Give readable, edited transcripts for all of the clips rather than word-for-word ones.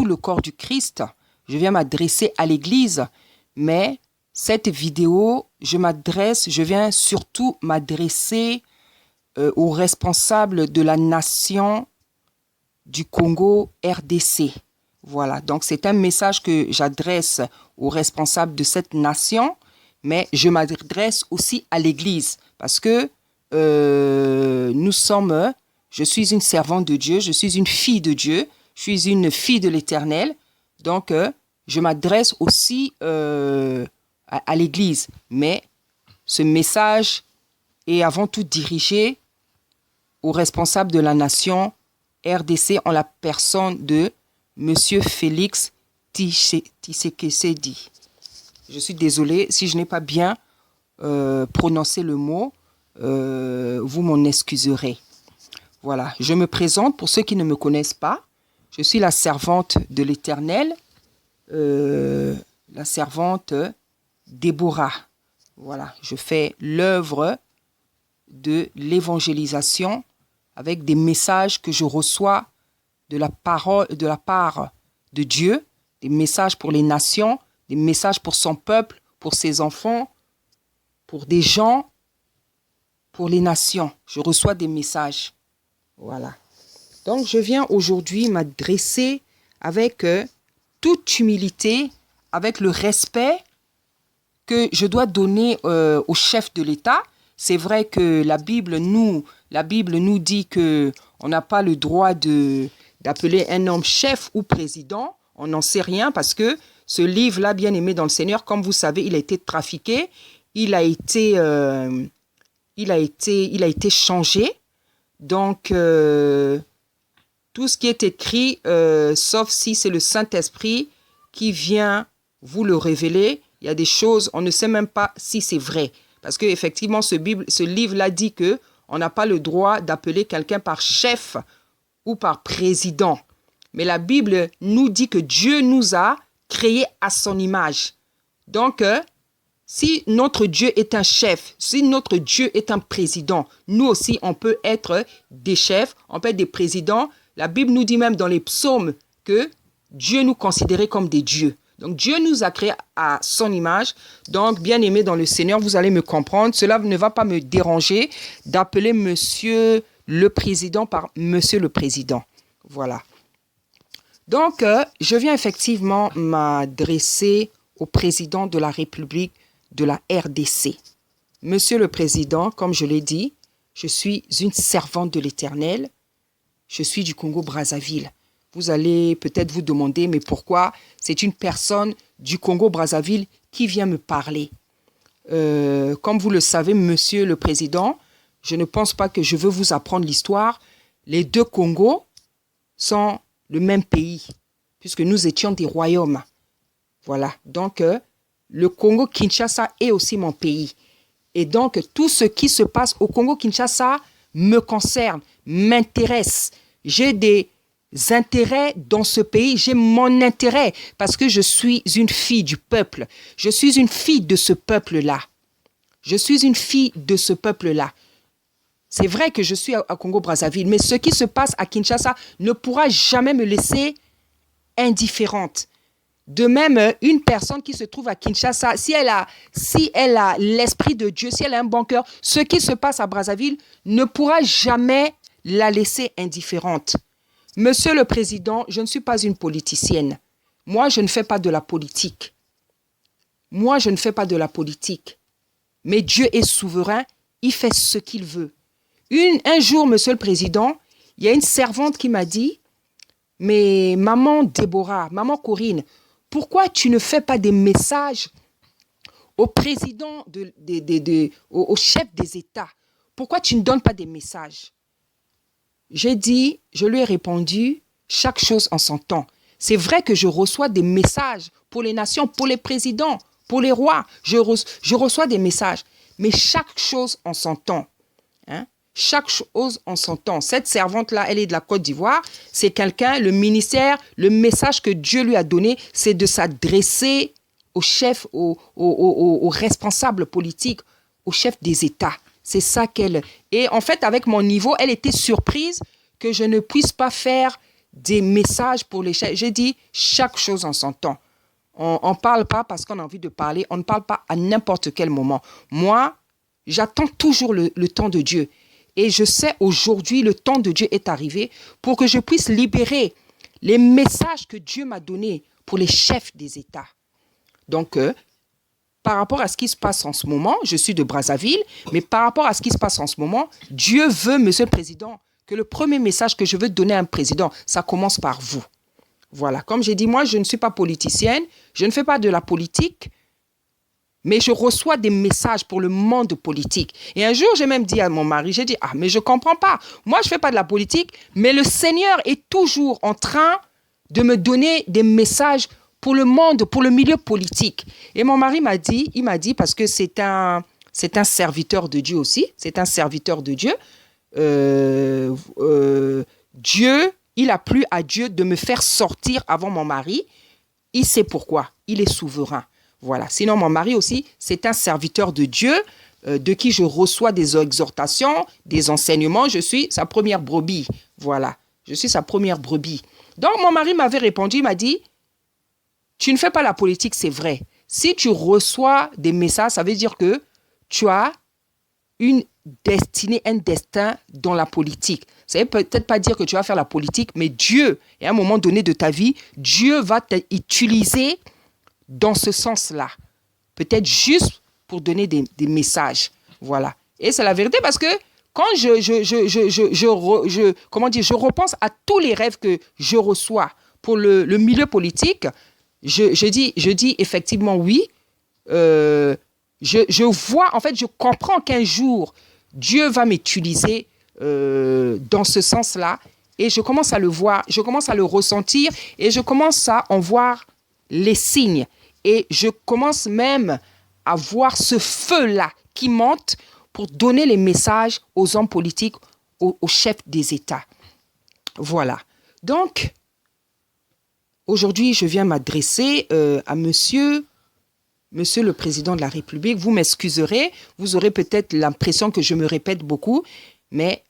tout le corps du Christ. Je viens m'adresser à l'Église, mais cette vidéo, je viens surtout m'adresser aux responsables de la nation du Congo RDC. Voilà, donc c'est un message que j'adresse aux responsables de cette nation, mais je m'adresse aussi à l'Église parce que je suis une servante de Dieu, je suis une fille de Dieu, je suis une fille de l'Éternel, donc je m'adresse aussi à l'Église, mais ce message est avant tout dirigé aux responsables de la nation RDC en la personne de Monsieur Félix Tshisekedi. Je suis désolé si je n'ai pas bien prononcé le mot, vous m'en excuserez. Voilà, je me présente pour ceux qui ne me connaissent pas. Je suis la servante de l'Éternel, la servante Déborah. Voilà, je fais l'œuvre de l'évangélisation avec des messages que je reçois de la part de Dieu, des messages pour les nations, des messages pour son peuple, pour ses enfants, pour des gens, pour les nations. Je reçois des messages. Voilà. Donc, je viens aujourd'hui m'adresser avec toute humilité, avec le respect que je dois donner au chef de l'État. C'est vrai que la Bible nous dit qu'on n'a pas le droit d'appeler un homme chef ou président. On n'en sait rien parce que ce livre-là, bien aimé dans le Seigneur, comme vous savez, il a été trafiqué, il a été changé. Donc, tout ce qui est écrit, sauf si c'est le Saint-Esprit qui vient vous le révéler, il y a des choses, on ne sait même pas si c'est vrai. Parce qu'effectivement, ce livre-là dit qu'on n'a pas le droit d'appeler quelqu'un par chef ou par président. Mais la Bible nous dit que Dieu nous a créés à son image. Donc, si notre Dieu est un chef, si notre Dieu est un président, nous aussi, on peut être des chefs, on peut être des présidents. La Bible nous dit même dans les psaumes que Dieu nous considérait comme des dieux. Donc, Dieu nous a créés à son image. Donc, bien aimé dans le Seigneur, vous allez me comprendre. Cela ne va pas me déranger d'appeler Monsieur le Président par Monsieur le Président. Voilà. Donc, je viens effectivement m'adresser au Président de la République de la RDC. Monsieur le Président, comme je l'ai dit, je suis une servante de l'Éternel. Je suis du Congo-Brazzaville. Vous allez peut-être vous demander, mais pourquoi c'est une personne du Congo-Brazzaville qui vient me parler? Comme vous le savez, Monsieur le Président, je ne pense pas que je veux vous apprendre l'histoire. Les deux Congos sont le même pays, puisque nous étions des royaumes. Voilà, donc le Congo-Kinshasa est aussi mon pays. Et donc, tout ce qui se passe au Congo-Kinshasa me concerne, m'intéresse. J'ai des intérêts dans ce pays, j'ai mon intérêt parce que je suis une fille du peuple. Je suis une fille de ce peuple-là. Je suis une fille de ce peuple-là. C'est vrai que je suis à Congo-Brazzaville, mais ce qui se passe à Kinshasa ne pourra jamais me laisser indifférente. De même, une personne qui se trouve à Kinshasa, si elle a l'esprit de Dieu, si elle a un bon cœur, ce qui se passe à Brazzaville ne pourra jamais la laisser indifférente. Monsieur le Président, je ne suis pas une politicienne. Moi, je ne fais pas de la politique. Moi, je ne fais pas de la politique. Mais Dieu est souverain, il fait ce qu'il veut. Un jour, Monsieur le Président, il y a une servante qui m'a dit, mais maman Déborah, maman Corinne, pourquoi tu ne fais pas des messages au président, au chef des États? Pourquoi tu ne donnes pas des messages? Je lui ai répondu, chaque chose en son temps. C'est vrai que je reçois des messages pour les nations, pour les présidents, pour les rois. Je reçois des messages, mais chaque chose en son temps. Hein? Chaque chose en son temps. Cette servante-là, elle est de la Côte d'Ivoire. C'est quelqu'un, le ministère, le message que Dieu lui a donné, c'est de s'adresser aux chefs, aux responsables politiques, aux chefs des États. C'est ça qu'elle... Et en fait, avec mon niveau, elle était surprise que je ne puisse pas faire des messages pour les chefs. J'ai dit chaque chose en son temps. On ne parle pas parce qu'on a envie de parler. On ne parle pas à n'importe quel moment. Moi, j'attends toujours le temps de Dieu. Et je sais aujourd'hui, le temps de Dieu est arrivé pour que je puisse libérer les messages que Dieu m'a donnés pour les chefs des États. Donc, par rapport à ce qui se passe en ce moment, je suis de Brazzaville, mais par rapport à ce qui se passe en ce moment, Dieu veut, Monsieur le Président, que le premier message que je veux donner à un président, ça commence par vous. Voilà, comme j'ai dit, moi, je ne suis pas politicienne, je ne fais pas de la politique, mais je reçois des messages pour le monde politique. Et un jour, j'ai même dit à mon mari, j'ai dit, ah, mais je ne comprends pas. Moi, je ne fais pas de la politique, mais le Seigneur est toujours en train de me donner des messages pour le monde, pour le milieu politique. Et mon mari m'a dit, parce que c'est un serviteur de Dieu aussi, c'est un serviteur de Dieu. Dieu, il a plu à Dieu de me faire sortir avant mon mari. Il sait pourquoi, il est souverain. Voilà. Sinon, mon mari aussi, c'est un serviteur de Dieu, de qui je reçois des exhortations, des enseignements. Je suis sa première brebis. Voilà. Je suis sa première brebis. Donc, mon mari m'avait répondu, il m'a dit, tu ne fais pas la politique, c'est vrai. Si tu reçois des messages, ça veut dire que tu as une destinée, un destin dans la politique. Ça ne veut peut-être pas dire que tu vas faire la politique, mais Dieu, à un moment donné de ta vie, Dieu va t'utiliser dans ce sens-là. Peut-être juste pour donner des messages. Voilà. Et c'est la vérité parce que quand je repense à tous les rêves que je reçois pour le milieu politique, je dis effectivement oui. Je vois, en fait, je comprends qu'un jour, Dieu va m'utiliser dans ce sens-là. Et je commence à le voir, je commence à le ressentir et je commence à en voir les signes. Et je commence même à voir ce feu-là qui monte pour donner les messages aux hommes politiques, aux chefs des États. Voilà. Donc, aujourd'hui, je viens m'adresser à monsieur le Président de la République. Vous m'excuserez, vous aurez peut-être l'impression que je me répète beaucoup, mais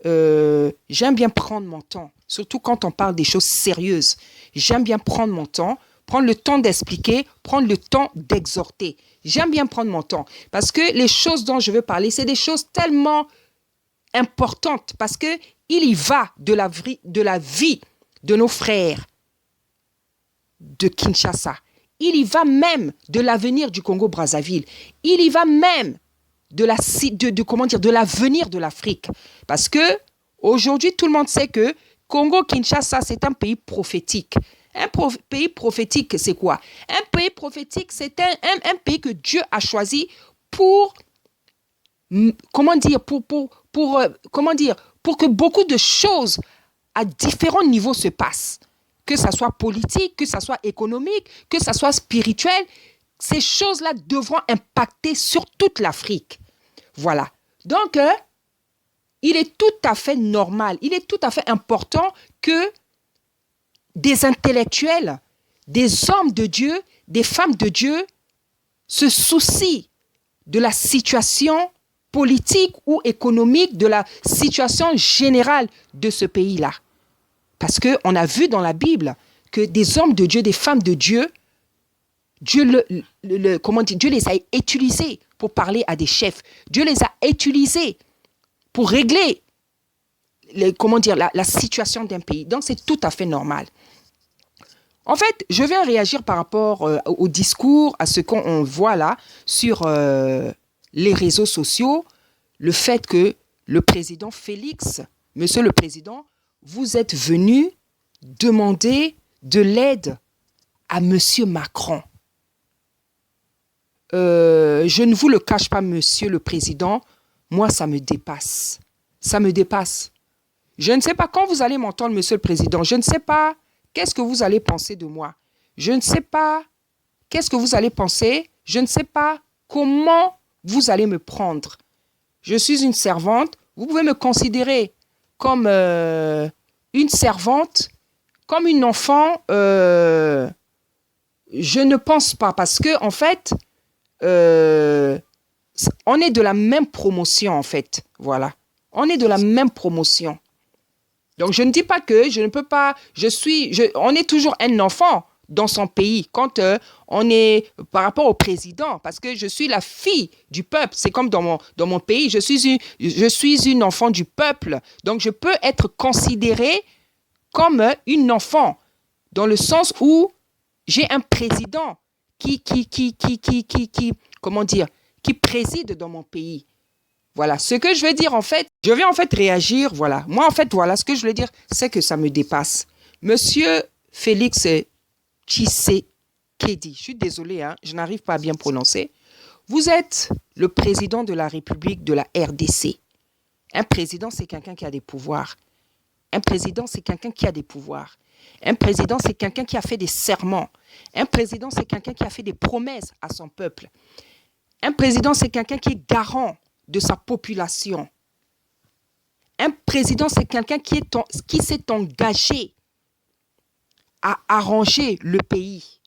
j'aime bien prendre mon temps, surtout quand on parle des choses sérieuses. J'aime bien prendre mon temps, prendre le temps d'expliquer, prendre le temps d'exhorter. J'aime bien prendre mon temps parce que les choses dont je veux parler, c'est des choses tellement importantes parce qu'il y va de la vie de nos frères de Kinshasa. Il y va même de l'avenir du Congo-Brazzaville. Il y va même de l'avenir de l'Afrique. Parce que aujourd'hui, tout le monde sait que Congo-Kinshasa, c'est un pays prophétique. Un pays prophétique, c'est quoi? Un pays prophétique, c'est un pays que Dieu a choisi pour que beaucoup de choses à différents niveaux se passent. Que ça soit politique, que ça soit économique, que ça soit spirituel, ces choses-là devront impacter sur toute l'Afrique. Voilà. Donc, il est tout à fait normal, il est tout à fait important que des intellectuels, des hommes de Dieu, des femmes de Dieu se soucient de la situation politique ou économique, de la situation générale de ce pays-là. Parce qu'on a vu dans la Bible que des hommes de Dieu, des femmes de Dieu, Dieu les a utilisés pour parler à des chefs. Dieu les a utilisés pour régler la situation d'un pays. Donc, c'est tout à fait normal. En fait, je viens réagir par rapport au discours, à ce qu'on voit là sur les réseaux sociaux, le fait que le président Félix, monsieur le président, vous êtes venu demander de l'aide à monsieur Macron. Je ne vous le cache pas, monsieur le président, moi, ça me dépasse. Ça me dépasse. Je ne sais pas quand vous allez m'entendre, monsieur le président. Je ne sais pas qu'est-ce que vous allez penser de moi. Je ne sais pas qu'est-ce que vous allez penser. Je ne sais pas comment vous allez me prendre. Je suis une servante. Vous pouvez me considérer comme une servante, comme une enfant. Je ne pense pas parce que, en fait, on est de la même promotion, en fait. Voilà. On est de la même promotion. Donc, je ne dis pas que je ne peux pas, on est toujours un enfant dans son pays quand on est par rapport au président, parce que je suis la fille du peuple. C'est comme dans mon pays, je suis une enfant du peuple. Donc, je peux être considérée comme une enfant, dans le sens où j'ai un président comment dire, qui préside dans mon pays. Voilà, ce que je veux dire en fait, je vais en fait réagir, voilà. Moi en fait, voilà, ce que je veux dire, c'est que ça me dépasse. Monsieur Félix Tshisekedi, je suis désolée, hein, je n'arrive pas à bien prononcer. Vous êtes le président de la République de la RDC. Un président, c'est quelqu'un qui a des pouvoirs. Un président, c'est quelqu'un qui a des pouvoirs. Un président, c'est quelqu'un qui a fait des serments. Un président, c'est quelqu'un qui a fait des promesses à son peuple. Un président, c'est quelqu'un qui est garant de sa population. Un président, c'est quelqu'un qui s'est engagé à arranger le pays.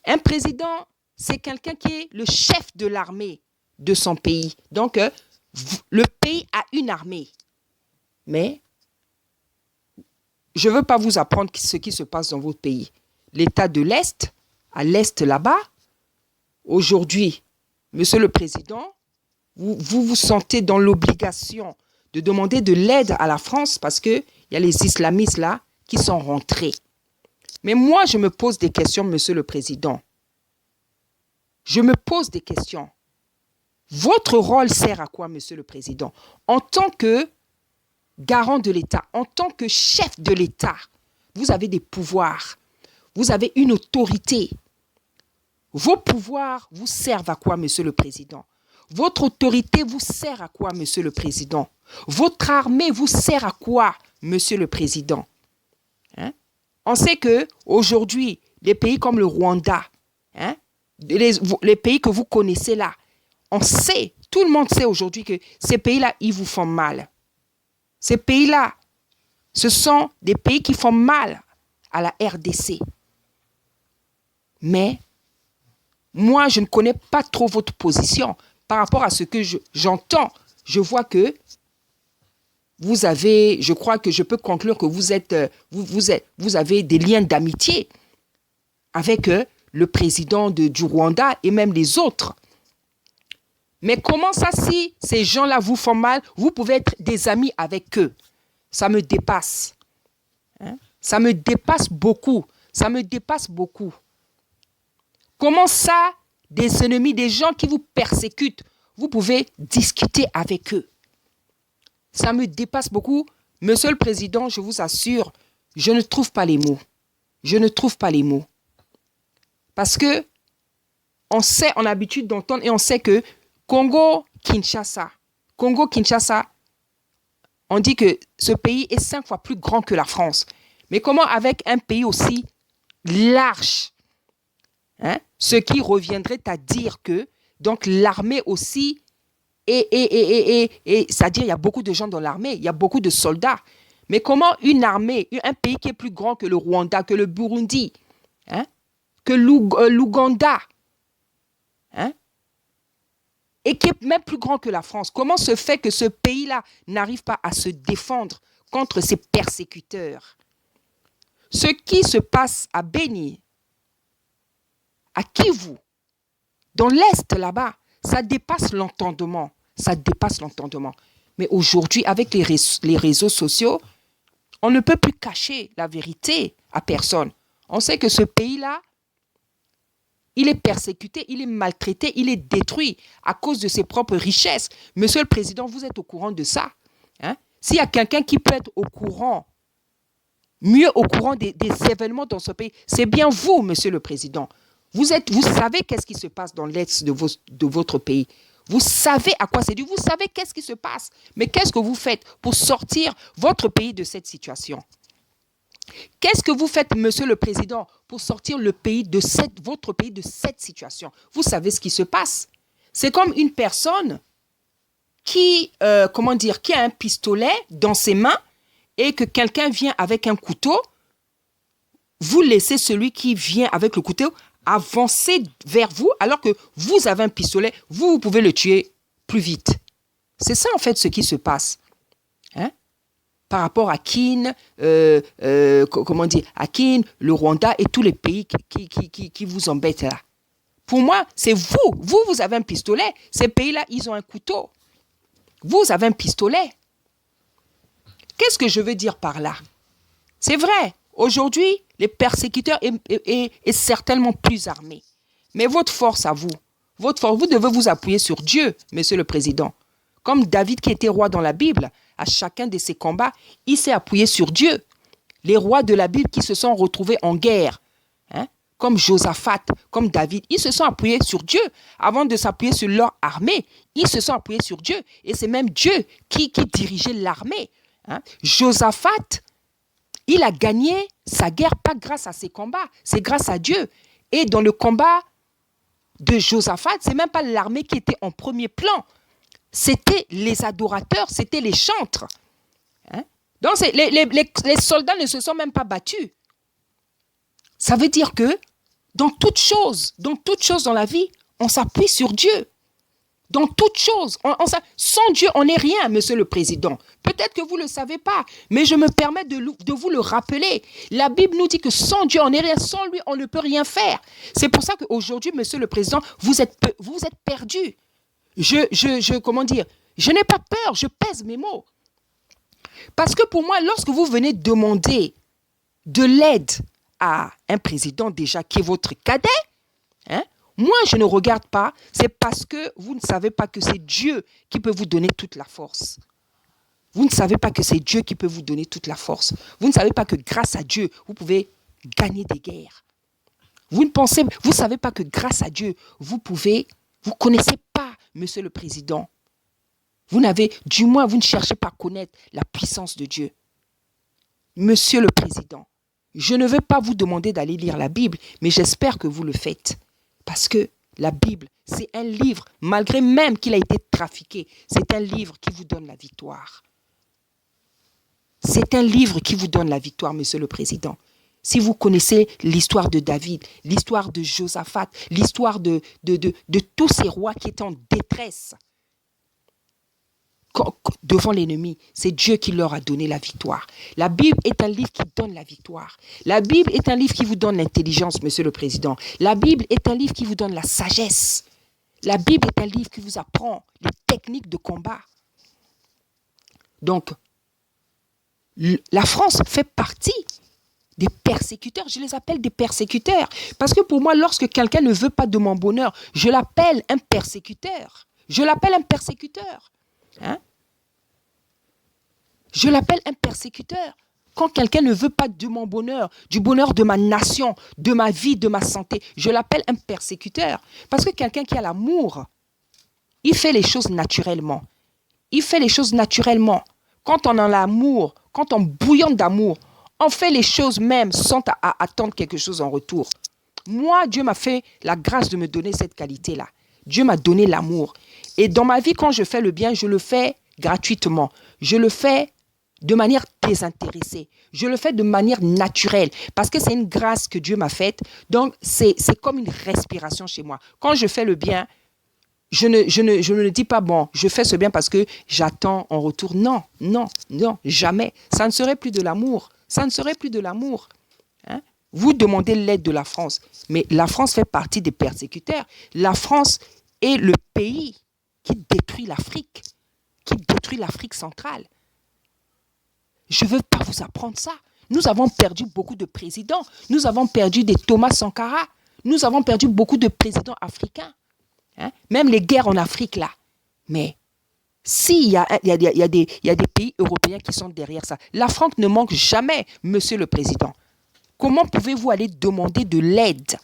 Un président, c'est quelqu'un qui est le chef de l'armée de son pays. Donc, le pays a une armée. Mais, je ne veux pas vous apprendre ce qui se passe dans votre pays. L'État de l'Est, à l'Est là-bas, aujourd'hui, Monsieur le Président, vous sentez dans l'obligation de demander de l'aide à la France parce qu'il y a les islamistes là qui sont rentrés. Mais moi, je me pose des questions, Monsieur le Président. Je me pose des questions. Votre rôle sert à quoi, Monsieur le Président? En tant que garant de l'État, en tant que chef de l'État, vous avez des pouvoirs, vous avez une autorité. Vos pouvoirs vous servent à quoi, Monsieur le Président? Votre autorité vous sert à quoi, Monsieur le Président? Votre armée vous sert à quoi, Monsieur le Président? Hein? On sait qu'aujourd'hui, les pays comme le Rwanda, hein, les pays que vous connaissez là, on sait, tout le monde sait aujourd'hui que ces pays-là, ils vous font mal. Ces pays-là, ce sont des pays qui font mal à la RDC. Mais moi, je ne connais pas trop votre position. Par rapport à ce que j'entends, je vois que vous avez, je crois que je peux conclure que vous avez des liens d'amitié avec le président du Rwanda et même les autres. Mais comment ça, si ces gens-là vous font mal, vous pouvez être des amis avec eux? Ça me dépasse. Hein? Ça me dépasse beaucoup. Ça me dépasse beaucoup. Comment ça, des ennemis, des gens qui vous persécutent, vous pouvez discuter avec eux? Ça me dépasse beaucoup. Monsieur le Président, je vous assure, je ne trouve pas les mots. Je ne trouve pas les mots. Parce que on sait, on a l'habitude d'entendre et on sait que Congo-Kinshasa, on dit que ce pays est 5 fois plus grand que la France. Mais comment avec un pays aussi large, hein, ce qui reviendrait à dire que donc l'armée aussi, c'est-à-dire il y a beaucoup de gens dans l'armée, il y a beaucoup de soldats. Mais comment une armée, un pays qui est plus grand que le Rwanda, que le Burundi, hein, que l'Ouganda, hein, et qui est même plus grand que la France, comment se fait que ce pays-là n'arrive pas à se défendre contre ses persécuteurs? Ce qui se passe à Beni, à Kivu, dans l'Est là-bas, ça dépasse l'entendement. Ça dépasse l'entendement. Mais aujourd'hui, avec les réseaux sociaux, on ne peut plus cacher la vérité à personne. On sait que ce pays-là, il est persécuté, il est maltraité, il est détruit à cause de ses propres richesses. Monsieur le Président, vous êtes au courant de ça, hein? S'il y a quelqu'un qui peut être au courant, mieux au courant des événements dans ce pays, c'est bien vous, Monsieur le Président. Vous savez qu'est-ce qui se passe dans l'est de votre pays. Vous savez à quoi c'est dû. Vous savez qu'est-ce qui se passe. Mais qu'est-ce que vous faites pour sortir votre pays de cette situation? Qu'est-ce que vous faites, Monsieur le Président, pour sortir votre pays de cette situation? Vous savez ce qui se passe. C'est comme une personne qui a un pistolet dans ses mains et que quelqu'un vient avec un couteau. Vous laissez celui qui vient avec le couteau avancer vers vous alors que vous avez un pistolet. Vous pouvez le tuer plus vite. C'est ça, en fait, ce qui se passe. Hein? par rapport à Kin, à Kin, le Rwanda et tous les pays qui vous embêtent là. Pour moi, c'est vous. Vous avez un pistolet. Ces pays-là, ils ont un couteau. Vous avez un pistolet. Qu'est-ce que je veux dire par là? C'est vrai, aujourd'hui, les persécuteurs est certainement plus armés. Mais votre force à vous, vous devez vous appuyer sur Dieu, Monsieur le Président. Comme David qui était roi dans la Bible, à chacun de ses combats, il s'est appuyé sur Dieu. Les rois de la Bible qui se sont retrouvés en guerre, comme Josaphat, comme David, ils se sont appuyés sur Dieu. Avant de s'appuyer sur leur armée, ils se sont appuyés sur Dieu. Et c'est même Dieu qui dirigeait l'armée. Josaphat, il a gagné sa guerre pas grâce à ses combats, c'est grâce à Dieu. Et dans le combat de Josaphat, c'est même pas l'armée qui était en premier plan. C'était les adorateurs, c'était les chantres. Donc les soldats ne se sont même pas battus. Ça veut dire que dans toute chose dans la vie, on s'appuie sur Dieu. Dans toute chose. Sans Dieu, on n'est rien, Monsieur le Président. Peut-être que vous ne le savez pas, mais je me permets de vous le rappeler. La Bible nous dit que sans Dieu, on n'est rien. Sans lui, on ne peut rien faire. C'est pour ça qu'aujourd'hui, Monsieur le Président, vous êtes perdu. Je n'ai pas peur, je pèse mes mots. Parce que pour moi, lorsque vous venez demander de l'aide à un président déjà qui est votre cadet, moi, je ne regarde pas, c'est parce que vous ne savez pas que c'est Dieu qui peut vous donner toute la force. Vous ne savez pas que c'est Dieu qui peut vous donner toute la force. Vous ne savez pas que grâce à Dieu, vous pouvez gagner des guerres. Vous ne savez pas que grâce à Dieu, vous ne connaissez pas, Monsieur le Président. Vous ne cherchez pas à connaître la puissance de Dieu. Monsieur le Président, je ne vais pas vous demander d'aller lire la Bible, mais j'espère que vous le faites. Parce que la Bible, c'est un livre, malgré même qu'il a été trafiqué, c'est un livre qui vous donne la victoire. C'est un livre qui vous donne la victoire, Monsieur le Président. Si vous connaissez l'histoire de David, l'histoire de Josaphat, l'histoire de tous ces rois qui étaient en détresse devant l'ennemi, c'est Dieu qui leur a donné la victoire. La Bible est un livre qui donne la victoire. La Bible est un livre qui vous donne l'intelligence, Monsieur le Président. La Bible est un livre qui vous donne la sagesse. La Bible est un livre qui vous apprend les techniques de combat. Donc, la France fait partie des persécuteurs. Je les appelle des persécuteurs. Parce que pour moi, lorsque quelqu'un ne veut pas de mon bonheur, je l'appelle un persécuteur. Je l'appelle un persécuteur. Je l'appelle un persécuteur. Quand quelqu'un ne veut pas de mon bonheur, du bonheur de ma nation, de ma vie, de ma santé, je l'appelle un persécuteur. Parce que quelqu'un qui a l'amour, il fait les choses naturellement. Il fait les choses naturellement. Quand on a l'amour, quand on bouillonne d'amour, on fait les choses même sans attendre quelque chose en retour. Moi, Dieu m'a fait la grâce de me donner cette qualité-là. Dieu m'a donné l'amour. Et dans ma vie, quand je fais le bien, je le fais gratuitement. Je le fais de manière désintéressée. Je le fais de manière naturelle parce que c'est une grâce que Dieu m'a faite. Donc, c'est comme une respiration chez moi. Quand je fais le bien, je ne dis pas, bon, je fais ce bien parce que j'attends en retour. Non, jamais. Ça ne serait plus de l'amour. Ça ne serait plus de l'amour. Vous demandez l'aide de la France, mais la France fait partie des persécuteurs. La France est le pays qui détruit l'Afrique, centrale. Je ne veux pas vous apprendre ça. Nous avons perdu beaucoup de présidents. Nous avons perdu des Thomas Sankara. Nous avons perdu beaucoup de présidents africains. Même les guerres en Afrique, là. Mais s'il y a des pays européens qui sont derrière ça, la France ne manque jamais, Monsieur le Président. Comment pouvez-vous aller demander de l'aide?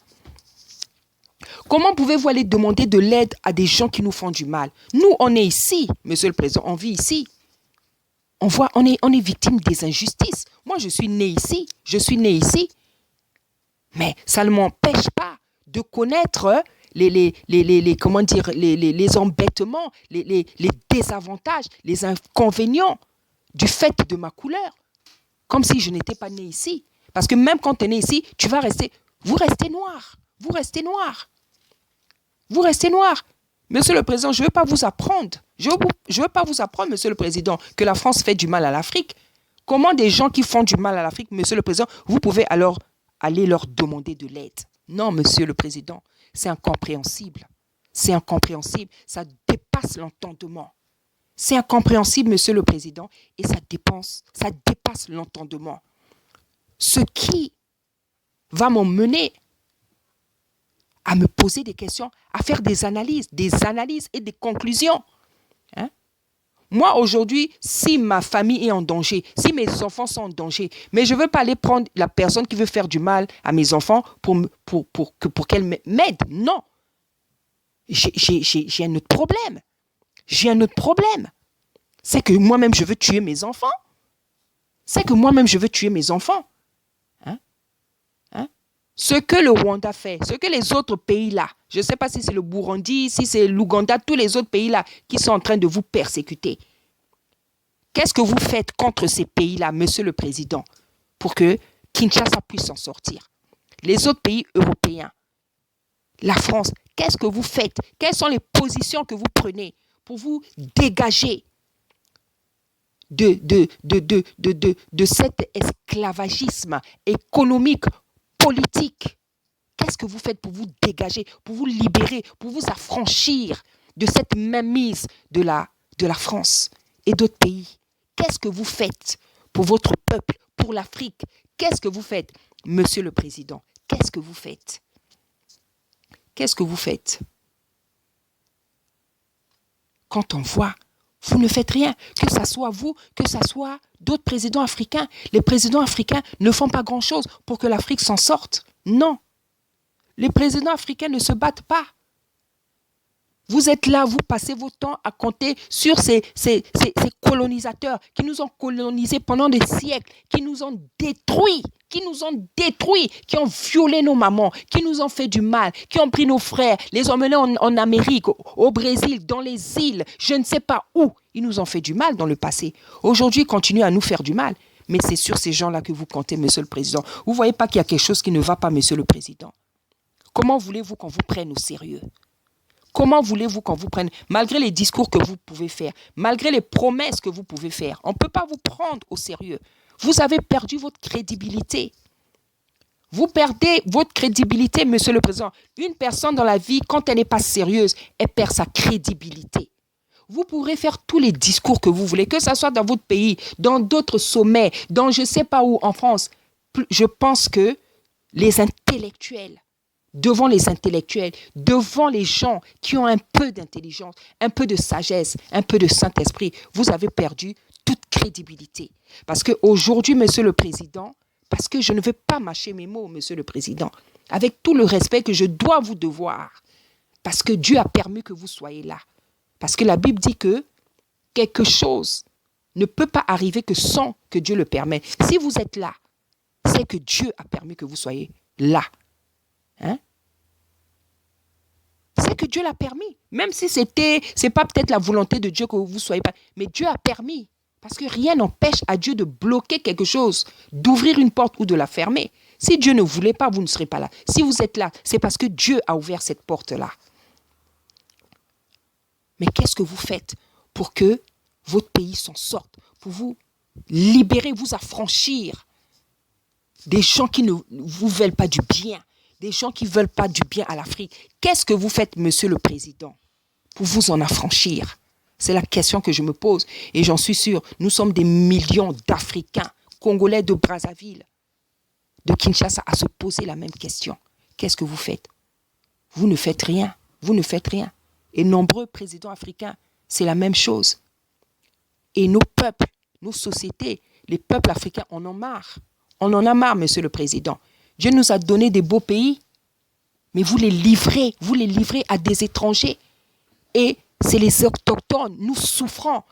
Comment pouvez-vous aller demander de l'aide à des gens qui nous font du mal? Nous, on est ici, Monsieur le Président, on vit ici. On est victime des injustices. Moi, je suis né ici. Mais ça ne m'empêche pas de connaître les embêtements, les désavantages, les inconvénients du fait de ma couleur. Comme si je n'étais pas né ici. Parce que même quand tu es né ici, vous restez noir. Monsieur le Président, je ne veux pas vous apprendre. Je ne veux pas vous apprendre, Monsieur le Président, que la France fait du mal à l'Afrique. Comment des gens qui font du mal à l'Afrique, Monsieur le Président, vous pouvez alors aller leur demander de l'aide? Non, Monsieur le Président, c'est incompréhensible. C'est incompréhensible. Ça dépasse l'entendement. C'est incompréhensible, Monsieur le Président, et ça dépasse l'entendement. Ce qui va m'emmener à me poser des questions, à faire des analyses et des conclusions. Hein? Moi, aujourd'hui, si ma famille est en danger, si mes enfants sont en danger, mais je ne veux pas aller prendre la personne qui veut faire du mal à mes enfants pour qu'elle m'aide. Non. J'ai un autre problème. J'ai un autre problème. C'est que moi-même, je veux tuer mes enfants. Hein? Hein? Ce que le Rwanda fait, ce que les autres pays-là, je ne sais pas si c'est le Burundi, si c'est l'Ouganda, tous les autres pays-là qui sont en train de vous persécuter. Qu'est-ce que vous faites contre ces pays-là, Monsieur le Président, pour que Kinshasa puisse s'en sortir? Les autres pays européens, la France, qu'est-ce que vous faites? Quelles sont les positions que vous prenez pour vous dégager de cet esclavagisme économique, politique? Qu'est-ce que vous faites pour vous dégager, pour vous libérer, pour vous affranchir de cette mainmise de la France et d'autres pays? Qu'est-ce que vous faites pour votre peuple, pour l'Afrique? Qu'est-ce que vous faites, Monsieur le Président? Qu'est-ce que vous faites? Qu'est-ce que vous faites? Quand on voit, vous ne faites rien, que ce soit vous, que ce soit d'autres présidents africains. Les présidents africains ne font pas grand-chose pour que l'Afrique s'en sorte. Non. Les présidents africains ne se battent pas. Vous êtes là, vous passez votre temps à compter sur ces colonisateurs qui nous ont colonisés pendant des siècles, qui nous ont détruits, qui ont violé nos mamans, qui nous ont fait du mal, qui ont pris nos frères, les ont menés en Amérique, au Brésil, dans les îles, je ne sais pas où. Ils nous ont fait du mal dans le passé. Aujourd'hui, ils continuent à nous faire du mal. Mais c'est sur ces gens-là que vous comptez, Monsieur le Président. Vous ne voyez pas qu'il y a quelque chose qui ne va pas, Monsieur le Président? Comment voulez-vous qu'on vous prenne au sérieux? Comment voulez-vous qu'on vous prenne, malgré les discours que vous pouvez faire, malgré les promesses que vous pouvez faire? On ne peut pas vous prendre au sérieux. Vous avez perdu votre crédibilité. Vous perdez votre crédibilité, Monsieur le Président. Une personne dans la vie, quand elle n'est pas sérieuse, elle perd sa crédibilité. Vous pourrez faire tous les discours que vous voulez, que ce soit dans votre pays, dans d'autres sommets, dans je ne sais pas où en France. Je pense que les intellectuels, devant les gens qui ont un peu d'intelligence, un peu de sagesse, un peu de Saint-Esprit, vous avez perdu toute crédibilité. Parce qu'aujourd'hui, Monsieur le Président, parce que je ne veux pas mâcher mes mots, Monsieur le Président, avec tout le respect que je dois vous devoir, parce que Dieu a permis que vous soyez là. Parce que la Bible dit que quelque chose ne peut pas arriver que sans que Dieu le permette. Si vous êtes là, c'est que Dieu a permis que vous soyez là. Hein? C'est que Dieu l'a permis. Même si c'est pas peut-être la volonté de Dieu que vous ne soyez pas. Mais Dieu a permis. Parce que rien n'empêche à Dieu de bloquer quelque chose, d'ouvrir une porte ou de la fermer. Si Dieu ne voulait pas, vous ne serez pas là. Si vous êtes là, c'est parce que Dieu a ouvert cette porte-là. Mais qu'est-ce que vous faites pour que votre pays s'en sorte, pour vous libérer, vous affranchir des gens qui ne vous veulent pas du bien, des gens qui ne veulent pas du bien à l'Afrique? Qu'est-ce que vous faites, Monsieur le Président, pour vous en affranchir? C'est la question que je me pose. Et j'en suis sûr, nous sommes des millions d'Africains, Congolais de Brazzaville, de Kinshasa, à se poser la même question. Qu'est-ce que vous faites? Vous ne faites rien. Vous ne faites rien. Et nombreux présidents africains, c'est la même chose. Et nos peuples, nos sociétés, les peuples africains en ont marre. On en a marre, Monsieur le Président. Dieu nous a donné des beaux pays, mais vous les livrez à des étrangers. Et c'est les autochtones, nous souffrons.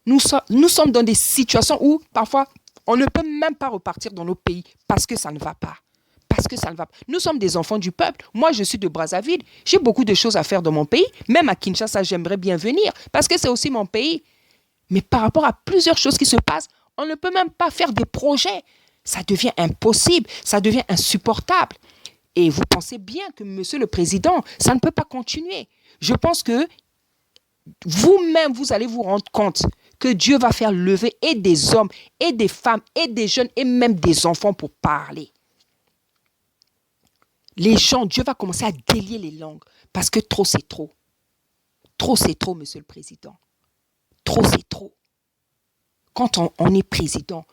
Nous sommes dans des situations où, parfois, on ne peut même pas repartir dans nos pays parce que ça ne va pas. Parce que ça ne va pas. Nous sommes des enfants du peuple. Moi, je suis de Brazzaville. J'ai beaucoup de choses à faire dans mon pays. Même à Kinshasa, j'aimerais bien venir parce que c'est aussi mon pays. Mais par rapport à plusieurs choses qui se passent, on ne peut même pas faire des projets. Ça devient impossible, ça devient insupportable. Et vous pensez bien que, Monsieur le Président, ça ne peut pas continuer. Je pense que vous-même, vous allez vous rendre compte que Dieu va faire lever et des hommes, et des femmes, et des jeunes, et même des enfants pour parler. Les gens, Dieu va commencer à délier les langues parce que trop, c'est trop. Trop, c'est trop, Monsieur le Président. Trop, c'est trop. Quand on est président,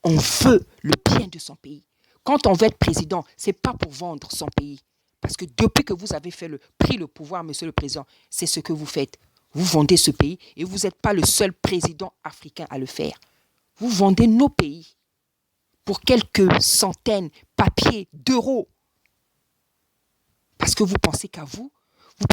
on veut le bien de son pays. Quand on veut être président, ce n'est pas pour vendre son pays. Parce que depuis que vous avez pris le pouvoir, Monsieur le Président, c'est ce que vous faites. Vous vendez ce pays et vous n'êtes pas le seul président africain à le faire. Vous vendez nos pays pour quelques centaines, papiers, d'euros. Parce que vous pensez qu'à vous, vous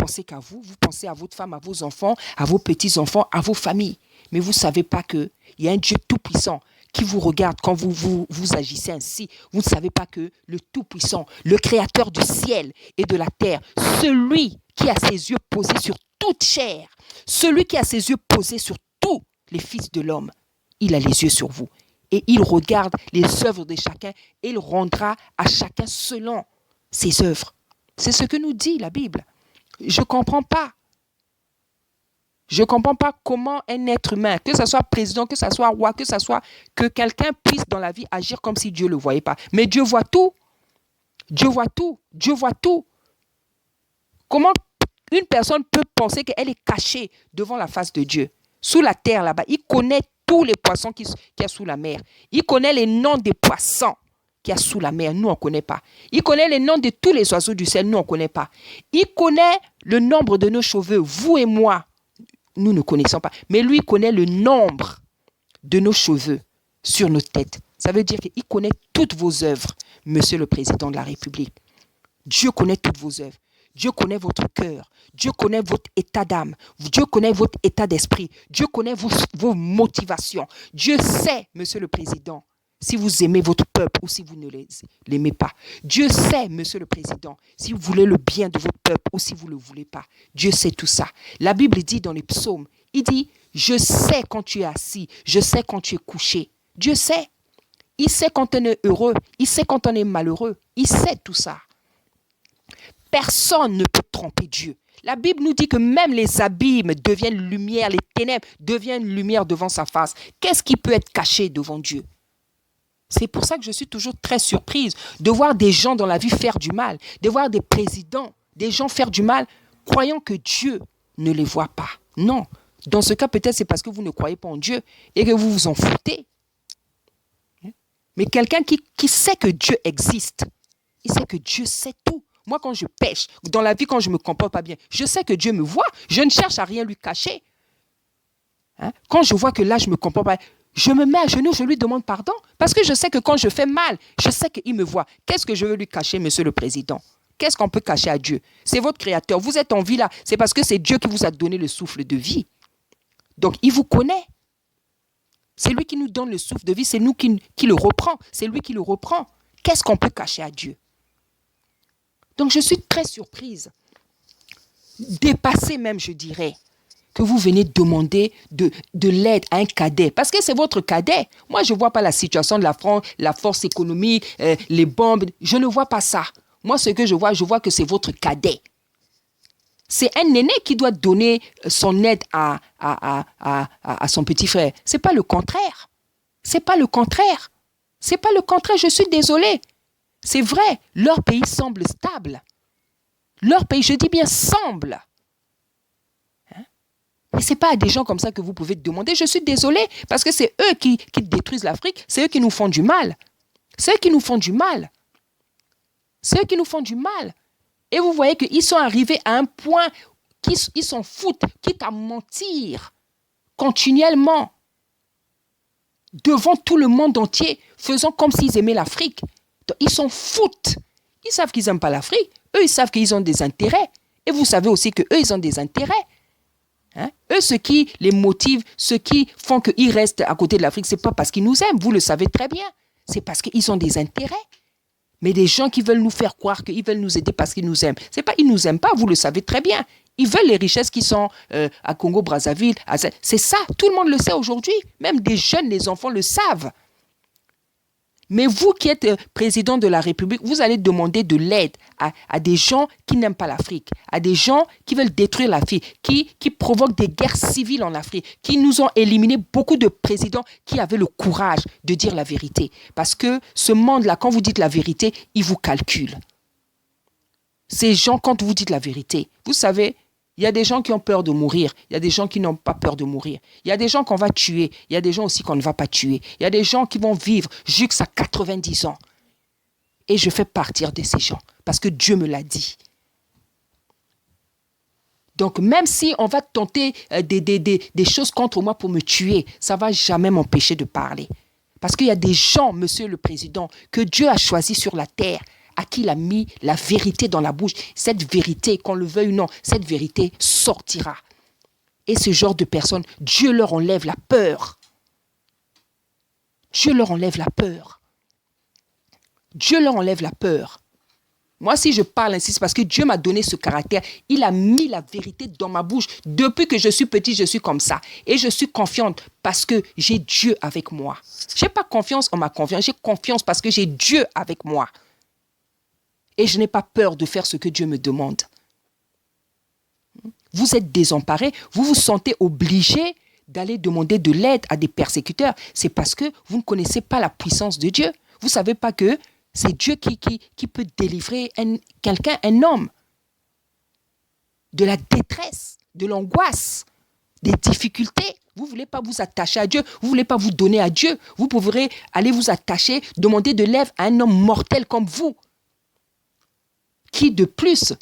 pensez à votre femme, à vos enfants, à vos petits-enfants, à vos familles. Mais vous ne savez pas qu'il y a un Dieu tout-puissant qui vous regarde quand vous agissez ainsi. Vous ne savez pas que le Tout-Puissant, le Créateur du ciel et de la terre, celui qui a ses yeux posés sur toute chair, celui qui a ses yeux posés sur tous les fils de l'homme, il a les yeux sur vous. Et il regarde les œuvres de chacun et il rendra à chacun selon ses œuvres. C'est ce que nous dit la Bible. Je ne comprends pas. Je ne comprends pas comment un être humain, que ce soit président, que ce soit roi, que quelqu'un puisse dans la vie agir comme si Dieu ne le voyait pas. Mais Dieu voit tout. Dieu voit tout. Dieu voit tout. Comment une personne peut penser qu'elle est cachée devant la face de Dieu? Sous la terre là-bas, il connaît tous les poissons qu'il y a sous la mer. Il connaît les noms des poissons qu'il y a sous la mer. Nous, on ne connaît pas. Il connaît les noms de tous les oiseaux du ciel. Nous, on ne connaît pas. Il connaît le nombre de nos cheveux. Vous et moi, nous ne connaissons pas. Mais lui, il connaît le nombre de nos cheveux sur nos têtes. Ça veut dire qu'il connaît toutes vos œuvres, Monsieur le Président de la République. Dieu connaît toutes vos œuvres. Dieu connaît votre cœur. Dieu connaît votre état d'âme. Dieu connaît votre état d'esprit. Dieu connaît vos motivations. Dieu sait, Monsieur le Président, si vous aimez votre peuple ou si vous ne l'aimez pas. Dieu sait, Monsieur le Président, si vous voulez le bien de votre peuple ou si vous ne le voulez pas. Dieu sait tout ça. La Bible dit dans les psaumes, il dit, je sais quand tu es assis, je sais quand tu es couché. Dieu sait. Il sait quand on est heureux, il sait quand on est malheureux. Il sait tout ça. Personne ne peut tromper Dieu. La Bible nous dit que même les abîmes deviennent lumière, les ténèbres deviennent lumière devant sa face. Qu'est-ce qui peut être caché devant Dieu? C'est pour ça que je suis toujours très surprise de voir des gens dans la vie faire du mal, de voir des présidents, des gens faire du mal, croyant que Dieu ne les voit pas. Non. Dans ce cas, peut-être c'est parce que vous ne croyez pas en Dieu et que vous vous en foutez. Mais quelqu'un qui sait que Dieu existe, il sait que Dieu sait tout. Moi, quand je pêche, dans la vie, quand je ne me comporte pas bien, je sais que Dieu me voit. Je ne cherche à rien lui cacher. Quand je vois que là, je ne me comporte pas, je me mets à genoux, je lui demande pardon. Parce que je sais que quand je fais mal, je sais qu'il me voit. Qu'est-ce que je veux lui cacher, Monsieur le Président? Qu'est-ce qu'on peut cacher à Dieu? C'est votre Créateur. Vous êtes en vie là. C'est parce que c'est Dieu qui vous a donné le souffle de vie. Donc, il vous connaît. C'est lui qui nous donne le souffle de vie. C'est nous qui le reprend. C'est lui qui le reprend. Qu'est-ce qu'on peut cacher à Dieu? Donc, je suis très surprise. Dépassée même, je dirais. Que vous venez demander de l'aide à un cadet. Parce que c'est votre cadet. Moi, je ne vois pas la situation de la France, la force économique, les bombes. Je ne vois pas ça. Moi, ce que je vois que c'est votre cadet. C'est un aîné qui doit donner son aide à son petit frère. Ce n'est pas le contraire. C'est pas le contraire. C'est pas le contraire. Je suis désolée. C'est vrai, leur pays semble stable. Leur pays, je dis bien, semble. Mais ce n'est pas à des gens comme ça que vous pouvez demander. Je suis désolée, parce que c'est eux qui détruisent l'Afrique. C'est eux qui nous font du mal. C'est eux qui nous font du mal. C'est eux qui nous font du mal. Et vous voyez qu'ils sont arrivés à un point qu'ils s'en foutent, quitte à mentir continuellement devant tout le monde entier, faisant comme s'ils aimaient l'Afrique. Donc, ils s'en foutent. Ils savent qu'ils n'aiment pas l'Afrique. Eux, ils savent qu'ils ont des intérêts. Et vous savez aussi qu'eux, ils ont des intérêts. Eux, ce qui les motive, ce qui font qu'ils restent à côté de l'Afrique, ce n'est pas parce qu'ils nous aiment, vous le savez très bien. C'est parce qu'ils ont des intérêts. Mais des gens qui veulent nous faire croire qu'ils veulent nous aider parce qu'ils nous aiment, c'est pas ils nous aiment pas, vous le savez très bien. Ils veulent les richesses qui sont à Congo-Brazzaville. C'est ça, tout le monde le sait aujourd'hui. Même des jeunes, les enfants le savent. Mais vous qui êtes président de la République, vous allez demander de l'aide à des gens qui n'aiment pas l'Afrique, à des gens qui veulent détruire l'Afrique, qui provoquent des guerres civiles en Afrique, qui nous ont éliminé beaucoup de présidents qui avaient le courage de dire la vérité. Parce que ce monde-là, quand vous dites la vérité, il vous calcule. Ces gens, quand vous dites la vérité, vous savez, il y a des gens qui ont peur de mourir. Il y a des gens qui n'ont pas peur de mourir. Il y a des gens qu'on va tuer. Il y a des gens aussi qu'on ne va pas tuer. Il y a des gens qui vont vivre jusqu'à 90 ans. Et je fais partie de ces gens. Parce que Dieu me l'a dit. Donc, même si on va tenter des choses contre moi pour me tuer, ça ne va jamais m'empêcher de parler. Parce qu'il y a des gens, Monsieur le Président, que Dieu a choisis sur la terre, à qui il a mis la vérité dans la bouche. Cette vérité, qu'on le veuille ou non, cette vérité sortira. Et ce genre de personnes, Dieu leur enlève la peur. Dieu leur enlève la peur. Dieu leur enlève la peur. Moi, si je parle ainsi, c'est parce que Dieu m'a donné ce caractère. Il a mis la vérité dans ma bouche. Depuis que je suis petit, je suis comme ça. Et je suis confiante parce que j'ai Dieu avec moi. Je n'ai pas confiance en ma confiance. J'ai confiance parce que j'ai Dieu avec moi. Et je n'ai pas peur de faire ce que Dieu me demande. Vous êtes désemparés, vous vous sentez obligé d'aller demander de l'aide à des persécuteurs. C'est parce que vous ne connaissez pas la puissance de Dieu. Vous ne savez pas que c'est Dieu qui peut délivrer quelqu'un, un homme, de la détresse, de l'angoisse, des difficultés. Vous ne voulez pas vous attacher à Dieu, vous ne voulez pas vous donner à Dieu. Vous pourrez aller vous attacher, demander de l'aide à un homme mortel comme vous, qui de plus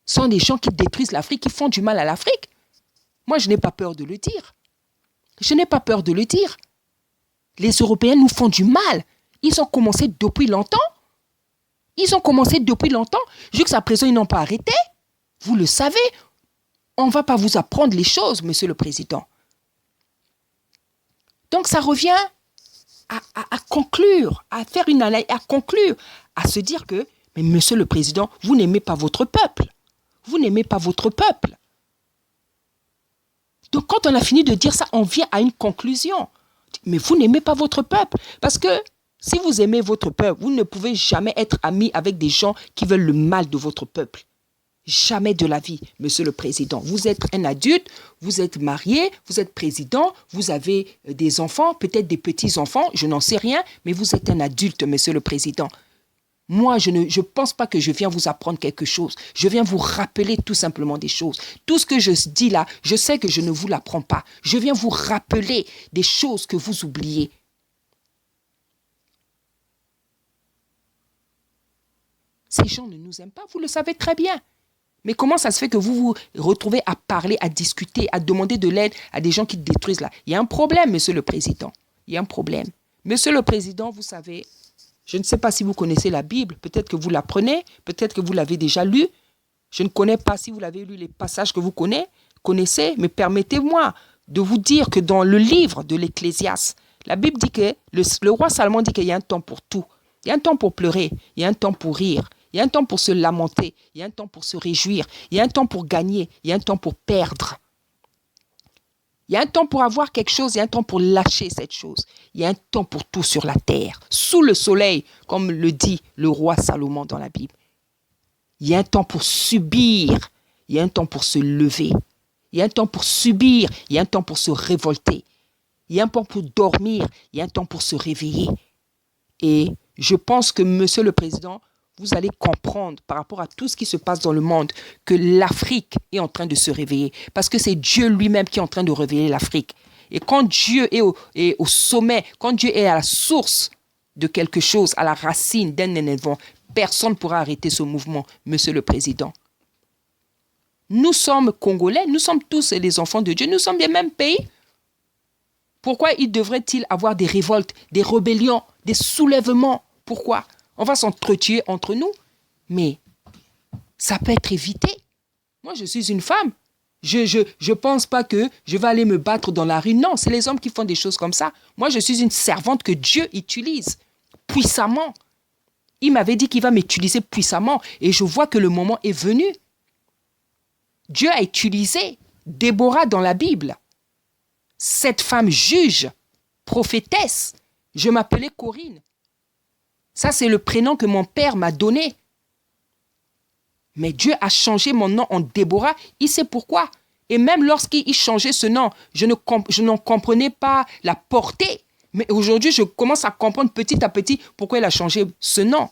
sont des gens qui détruisent l'Afrique, qui font du mal à l'Afrique. Moi, je n'ai pas peur de le dire. Je n'ai pas peur de le dire. Les Européens nous font du mal. Ils ont commencé depuis longtemps. Jusqu'à présent, ils n'ont pas arrêté. Vous le savez. On ne va pas vous apprendre les choses, Monsieur le Président. Donc, ça revient à conclure, à faire une analyse, à conclure, à se dire que, mais Monsieur le Président, vous n'aimez pas votre peuple. Vous n'aimez pas votre peuple. Donc, quand on a fini de dire ça, on vient à une conclusion. Mais vous n'aimez pas votre peuple. Parce que si vous aimez votre peuple, vous ne pouvez jamais être ami avec des gens qui veulent le mal de votre peuple. Jamais de la vie, Monsieur le Président. Vous êtes un adulte, vous êtes marié, vous êtes président, vous avez des enfants, peut-être des petits-enfants, je n'en sais rien, mais vous êtes un adulte, Monsieur le Président. Moi, je ne pense pas que je viens vous apprendre quelque chose. Je viens vous rappeler tout simplement des choses. Tout ce que je dis là, je sais que je ne vous l'apprends pas. Je viens vous rappeler des choses que vous oubliez. Ces gens ne nous aiment pas, vous le savez très bien. Mais comment ça se fait que vous vous retrouvez à parler, à discuter, à demander de l'aide à des gens qui détruisent là? Il y a un problème, Monsieur le Président. Il y a un problème. Monsieur le Président, vous savez, je ne sais pas si vous connaissez la Bible. Peut-être que vous l'apprenez, peut-être que vous l'avez déjà lu. Je ne connais pas si vous l'avez lu les passages que vous connaissez, mais permettez-moi de vous dire que dans le livre de l'Ecclésiaste, la Bible dit que le roi Salomon dit qu'il y a un temps pour tout. Il y a un temps pour pleurer, il y a un temps pour rire. Il y a un temps pour se lamenter, il y a un temps pour se réjouir, il y a un temps pour gagner, il y a un temps pour perdre. Il y a un temps pour avoir quelque chose, il y a un temps pour lâcher cette chose. Il y a un temps pour tout sur la terre, sous le soleil, comme le dit le roi Salomon dans la Bible. Il y a un temps pour subir, il y a un temps pour se lever. Il y a un temps pour subir, il y a un temps pour se révolter. Il y a un temps pour dormir, il y a un temps pour se réveiller. Et je pense que, Monsieur le Président, vous allez comprendre par rapport à tout ce qui se passe dans le monde que l'Afrique est en train de se réveiller. Parce que c'est Dieu lui-même qui est en train de réveiller l'Afrique. Et quand Dieu est au sommet, quand Dieu est à la source de quelque chose, à la racine d'un événement, personne ne pourra arrêter ce mouvement, Monsieur le Président. Nous sommes Congolais, nous sommes tous les enfants de Dieu, nous sommes des mêmes pays. Pourquoi il devrait-il avoir des révoltes, des rébellions, des soulèvements? Pourquoi? On va s'entretuer entre nous, mais ça peut être évité. Moi, je suis une femme. Je pense pas que je vais aller me battre dans la rue. Non, c'est les hommes qui font des choses comme ça. Moi, je suis une servante que Dieu utilise puissamment. Il m'avait dit qu'il va m'utiliser puissamment et je vois que le moment est venu. Dieu a utilisé Déborah dans la Bible. Cette femme juge, prophétesse. Je m'appelais Corinne. Ça, c'est le prénom que mon père m'a donné. Mais Dieu a changé mon nom en Déborah. Il sait pourquoi. Et même lorsqu'il changeait ce nom, je n'en comprenais pas la portée. Mais aujourd'hui, je commence à comprendre petit à petit pourquoi il a changé ce nom.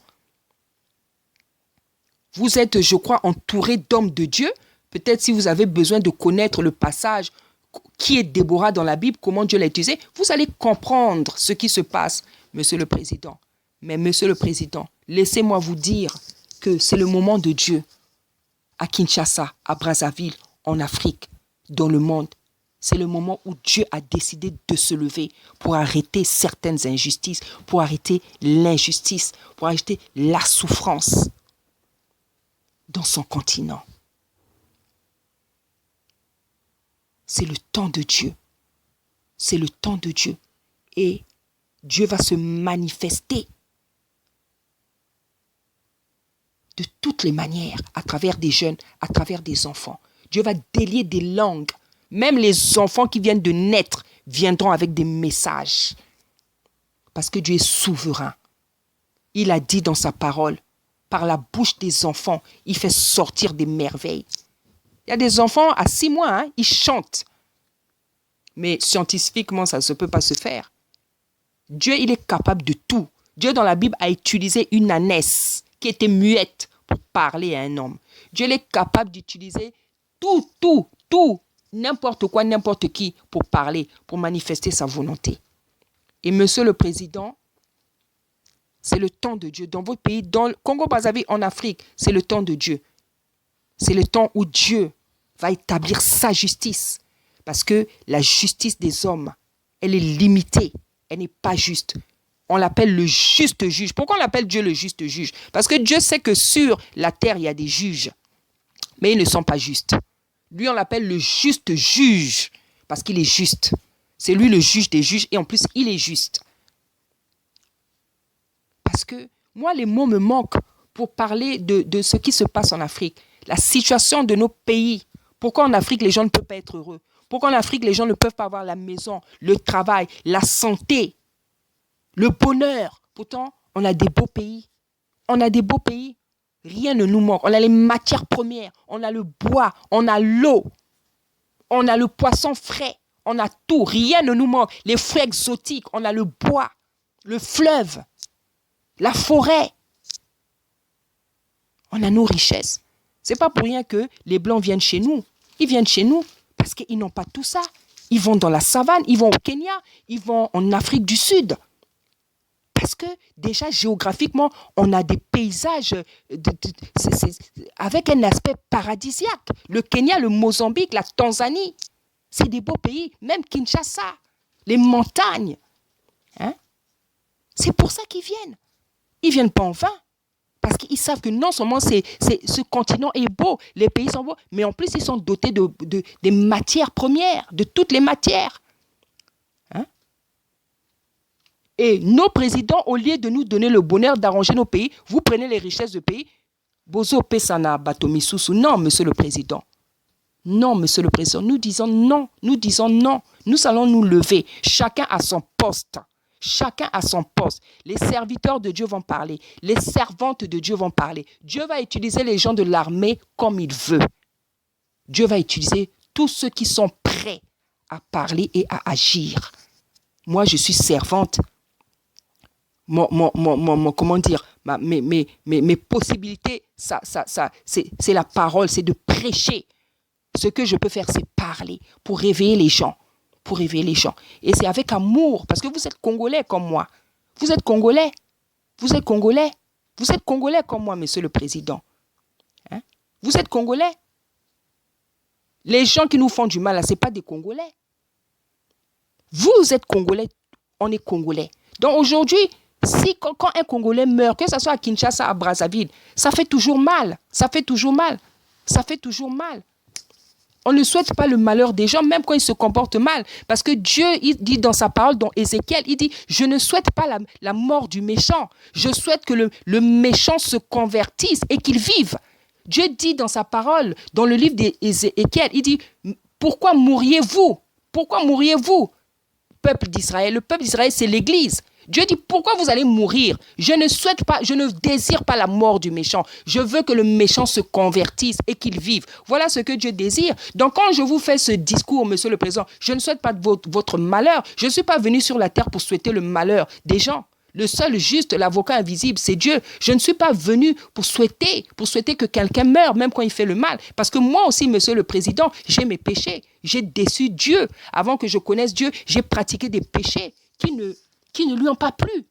Vous êtes, je crois, entouré d'hommes de Dieu. Peut-être si vous avez besoin de connaître le passage qui est Déborah dans la Bible, comment Dieu l'a utilisé, vous allez comprendre ce qui se passe, Monsieur le Président. Mais Monsieur le Président, laissez-moi vous dire que c'est le moment de Dieu à Kinshasa, à Brazzaville, en Afrique, dans le monde. C'est le moment où Dieu a décidé de se lever pour arrêter certaines injustices, pour arrêter l'injustice, pour arrêter la souffrance dans son continent. C'est le temps de Dieu. C'est le temps de Dieu. Et Dieu va se manifester de toutes les manières, à travers des jeunes, à travers des enfants. Dieu va délier des langues. Même les enfants qui viennent de naître viendront avec des messages. Parce que Dieu est souverain. Il a dit dans sa parole, par la bouche des enfants, il fait sortir des merveilles. Il y a des enfants à 6 mois, ils chantent. Mais scientifiquement, ça ne peut pas se faire. Dieu, il est capable de tout. Dieu, dans la Bible, a utilisé une ânesse qui était muette pour parler à un homme. Dieu il est capable d'utiliser tout, n'importe quoi, n'importe qui pour parler, pour manifester sa volonté. Et Monsieur le Président, c'est le temps de Dieu. Dans votre pays, dans le Congo-Brazzaville, en Afrique, c'est le temps de Dieu. C'est le temps où Dieu va établir sa justice. Parce que la justice des hommes, elle est limitée. Elle n'est pas juste. On l'appelle le juste juge. Pourquoi on l'appelle Dieu le juste juge? Parce que Dieu sait que sur la terre, il y a des juges. Mais ils ne sont pas justes. Lui, on l'appelle le juste juge. Parce qu'il est juste. C'est lui le juge des juges. Et en plus, il est juste. Parce que moi, les mots me manquent pour parler de ce qui se passe en Afrique. La situation de nos pays. Pourquoi en Afrique, les gens ne peuvent pas être heureux? Pourquoi en Afrique, les gens ne peuvent pas avoir la maison, le travail, la santé, le bonheur? Pourtant, on a des beaux pays. On a des beaux pays. Rien ne nous manque. On a les matières premières. On a le bois. On a l'eau. On a le poisson frais. On a tout. Rien ne nous manque. Les fruits exotiques. On a le bois, le fleuve, la forêt. On a nos richesses. Ce n'est pas pour rien que les Blancs viennent chez nous. Ils viennent chez nous parce qu'ils n'ont pas tout ça. Ils vont dans la savane, ils vont au Kenya, ils vont en Afrique du Sud. Parce que déjà, géographiquement, on a des paysages avec un aspect paradisiaque. Le Kenya, le Mozambique, la Tanzanie, c'est des beaux pays. Même Kinshasa, les montagnes. C'est pour ça qu'ils viennent. Ils ne viennent pas en vain. Parce qu'ils savent que non seulement ce continent est beau, les pays sont beaux, mais en plus ils sont dotés des matières premières, de toutes les matières. Et nos présidents, au lieu de nous donner le bonheur d'arranger nos pays, vous prenez les richesses du pays. Bozo Pesana Batomisusu. Non, Monsieur le Président. Non, Monsieur le Président. Nous disons non. Nous disons non. Nous allons nous lever. Chacun à son poste. Chacun à son poste. Les serviteurs de Dieu vont parler. Les servantes de Dieu vont parler. Dieu va utiliser les gens de l'armée comme il veut. Dieu va utiliser tous ceux qui sont prêts à parler et à agir. Moi, je suis servante. Comment dire, mes possibilités, c'est la parole, c'est de prêcher. Ce que je peux faire, c'est parler pour réveiller les gens. Pour réveiller les gens. Et c'est avec amour, parce que vous êtes Congolais comme moi. Vous êtes Congolais. Vous êtes Congolais. Vous êtes Congolais comme moi, Monsieur le Président. Vous êtes Congolais. Les gens qui nous font du mal, ce n'est pas des Congolais. Vous êtes Congolais, on est Congolais. Donc aujourd'hui, quand un Congolais meurt, que ce soit à Kinshasa, à Brazzaville, ça fait toujours mal. Ça fait toujours mal. Ça fait toujours mal. On ne souhaite pas le malheur des gens, même quand ils se comportent mal. Parce que Dieu, il dit dans sa parole, dans Ézéchiel, il dit, je ne souhaite pas la mort du méchant. Je souhaite que le méchant se convertisse et qu'il vive. Dieu dit dans sa parole, dans le livre d'Ézéchiel, il dit, pourquoi mourriez-vous? Pourquoi mourriez-vous, peuple d'Israël? Le peuple d'Israël, c'est l'Église. Dieu dit, pourquoi vous allez mourir? Je ne désire pas la mort du méchant. Je veux que le méchant se convertisse et qu'il vive. Voilà ce que Dieu désire. Donc, quand je vous fais ce discours, Monsieur le Président, je ne souhaite pas votre malheur. Je ne suis pas venu sur la terre pour souhaiter le malheur des gens. Le seul juste, l'avocat invisible, c'est Dieu. Je ne suis pas venu pour souhaiter que quelqu'un meure, même quand il fait le mal. Parce que moi aussi, Monsieur le Président, j'ai mes péchés. J'ai déçu Dieu. Avant que je connaisse Dieu, j'ai pratiqué des péchés qui ne lui ont pas plu.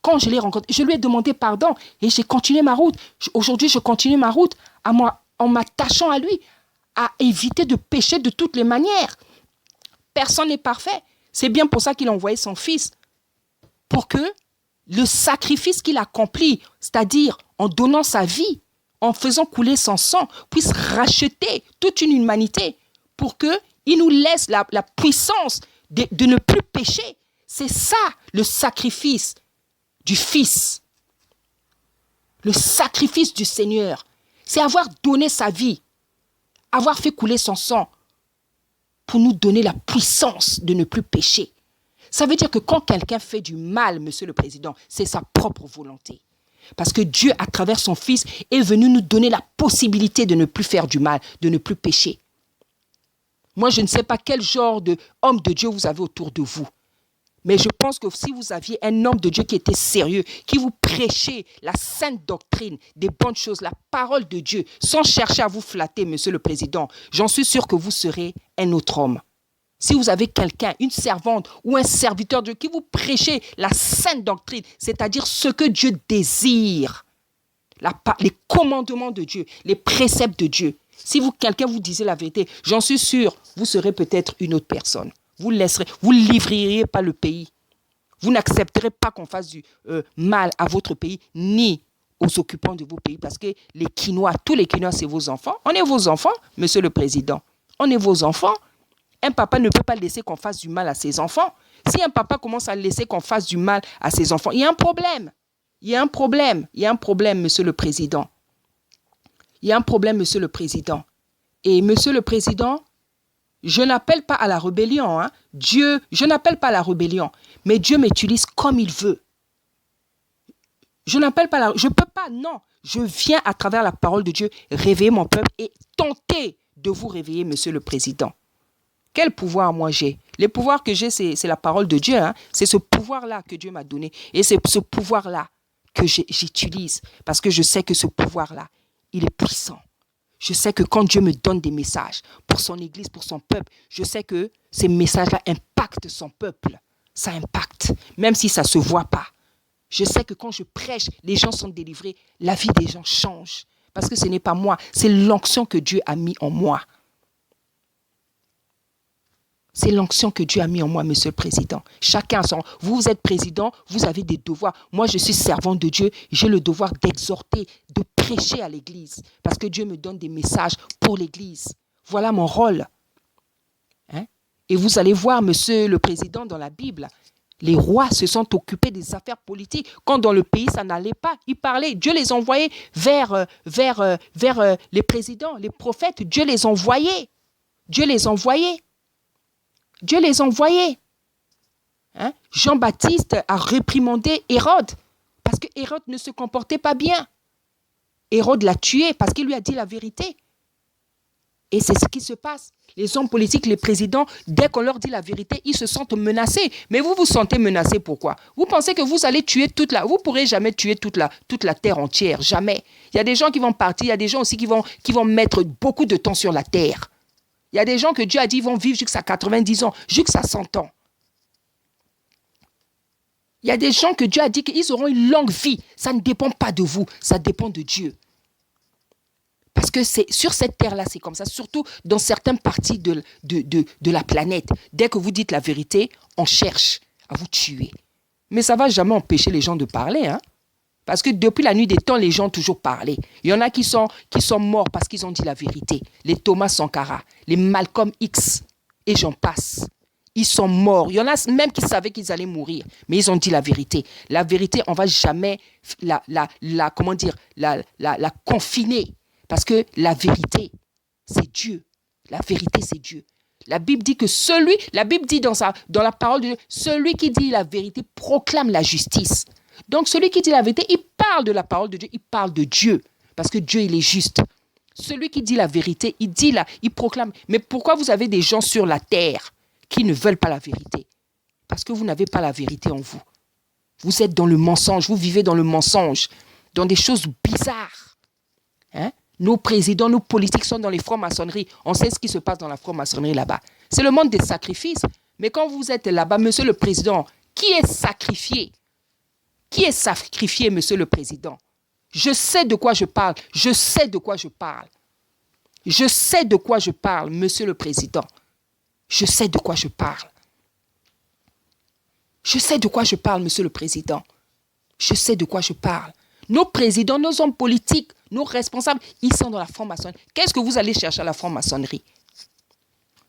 Quand je l'ai rencontré, je lui ai demandé pardon et j'ai continué ma route. Aujourd'hui, je continue ma route en m'attachant à lui, à éviter de pécher de toutes les manières. Personne n'est parfait. C'est bien pour ça qu'il a envoyé son fils. Pour que le sacrifice qu'il accomplit, c'est-à-dire en donnant sa vie, en faisant couler son sang, puisse racheter toute une humanité pour qu'il nous laisse la puissance de ne plus pécher. C'est ça le sacrifice du Fils. Le sacrifice du Seigneur. C'est avoir donné sa vie, avoir fait couler son sang pour nous donner la puissance de ne plus pécher. Ça veut dire que quand quelqu'un fait du mal, Monsieur le Président, c'est sa propre volonté. Parce que Dieu, à travers son Fils, est venu nous donner la possibilité de ne plus faire du mal, de ne plus pécher. Moi, je ne sais pas quel genre d'homme de Dieu vous avez autour de vous. Mais je pense que si vous aviez un homme de Dieu qui était sérieux, qui vous prêchait la sainte doctrine, des bonnes choses, la parole de Dieu, sans chercher à vous flatter, Monsieur le Président, j'en suis sûr que vous serez un autre homme. Si vous avez quelqu'un, une servante ou un serviteur de Dieu qui vous prêchait la sainte doctrine, c'est-à-dire ce que Dieu désire, les commandements de Dieu, les préceptes de Dieu, si quelqu'un vous disait la vérité, j'en suis sûr, vous serez peut-être une autre personne. Vous ne livreriez pas le pays. Vous n'accepterez pas qu'on fasse du mal à votre pays, ni aux occupants de vos pays, parce que les Quinois, tous les Quinois, c'est vos enfants. On est vos enfants, Monsieur le Président. On est vos enfants. Un papa ne peut pas laisser qu'on fasse du mal à ses enfants. Si un papa commence à laisser qu'on fasse du mal à ses enfants, il y a un problème. Il y a un problème, Monsieur le Président. Il y a un problème, Monsieur le Président. Et Monsieur le Président, je n'appelle pas à la rébellion. Je n'appelle pas à la rébellion. Mais Dieu m'utilise comme il veut. Je ne peux pas, non. Je viens à travers la parole de Dieu réveiller mon peuple et tenter de vous réveiller, Monsieur le Président. Quel pouvoir moi j'ai? Les pouvoirs que j'ai, c'est la parole de Dieu. C'est ce pouvoir-là que Dieu m'a donné. Et c'est ce pouvoir-là que j'utilise. Parce que je sais que ce pouvoir-là, il est puissant. Je sais que quand Dieu me donne des messages pour son Église, pour son peuple, je sais que ces messages-là impactent son peuple. Ça impacte, même si ça ne se voit pas. Je sais que quand je prêche, les gens sont délivrés, la vie des gens change. Parce que ce n'est pas moi, c'est l'onction que Dieu a mis en moi. C'est l'onction que Dieu a mis en moi, Monsieur le Président. Chacun son. Vous êtes président, vous avez des devoirs. Moi, je suis servant de Dieu. J'ai le devoir d'exhorter, de prêcher à l'Église. Parce que Dieu me donne des messages pour l'Église. Voilà mon rôle. Et vous allez voir, Monsieur le Président, dans la Bible, les rois se sont occupés des affaires politiques. Quand dans le pays, ça n'allait pas, ils parlaient. Dieu les envoyait vers les présidents, les prophètes. Dieu les envoyait. Dieu les envoyait. Dieu les envoyait. Jean-Baptiste a réprimandé Hérode parce que Hérode ne se comportait pas bien. Hérode l'a tué parce qu'il lui a dit la vérité. Et c'est ce qui se passe. Les hommes politiques, les présidents, dès qu'on leur dit la vérité, ils se sentent menacés. Mais vous vous sentez menacés pourquoi? Vous pensez que vous allez tuer vous ne pourrez jamais tuer toute la terre entière, jamais. Il y a des gens qui vont partir, il y a des gens aussi qui vont mettre beaucoup de temps sur la terre. Il y a des gens que Dieu a dit vont vivre jusqu'à 90 ans, jusqu'à 100 ans. Il y a des gens que Dieu a dit qu'ils auront une longue vie. Ça ne dépend pas de vous, ça dépend de Dieu. Parce que c'est sur cette terre-là, c'est comme ça, surtout dans certaines parties de la planète. Dès que vous dites la vérité, on cherche à vous tuer. Mais ça ne va jamais empêcher les gens de parler. Parce que depuis la nuit des temps, les gens ont toujours parlé. Il y en a qui sont morts parce qu'ils ont dit la vérité. Les Thomas Sankara, les Malcolm X, et j'en passe. Ils sont morts. Il y en a même qui savaient qu'ils allaient mourir, mais ils ont dit la vérité. La vérité, on ne va jamais la confiner. Parce que la vérité, c'est Dieu. La vérité, c'est Dieu. La Bible dit que la Bible dit dans la parole de Dieu, celui qui dit la vérité proclame la justice. Donc celui qui dit la vérité, il parle de la parole de Dieu, il parle de Dieu. Parce que Dieu, il est juste. Celui qui dit la vérité, il proclame. Mais pourquoi vous avez des gens sur la terre qui ne veulent pas la vérité? Parce que vous n'avez pas la vérité en vous. Vous êtes dans le mensonge, vous vivez dans le mensonge, dans des choses bizarres. Hein? Nos présidents, nos politiques sont dans les francs-maçonneries. On sait ce qui se passe dans la franc-maçonnerie là-bas. C'est le monde des sacrifices. Mais quand vous êtes là-bas, monsieur le président, qui est sacrifié? Qui est sacrifié, monsieur le président? Je sais de quoi je parle. Je sais de quoi je parle. Je sais de quoi je parle, monsieur le président. Je sais de quoi je parle. Je sais de quoi je parle, monsieur le président. Je sais de quoi je parle. Nos présidents, nos hommes politiques, nos responsables, ils sont dans la franc-maçonnerie. Qu'est-ce que vous allez chercher à la franc-maçonnerie?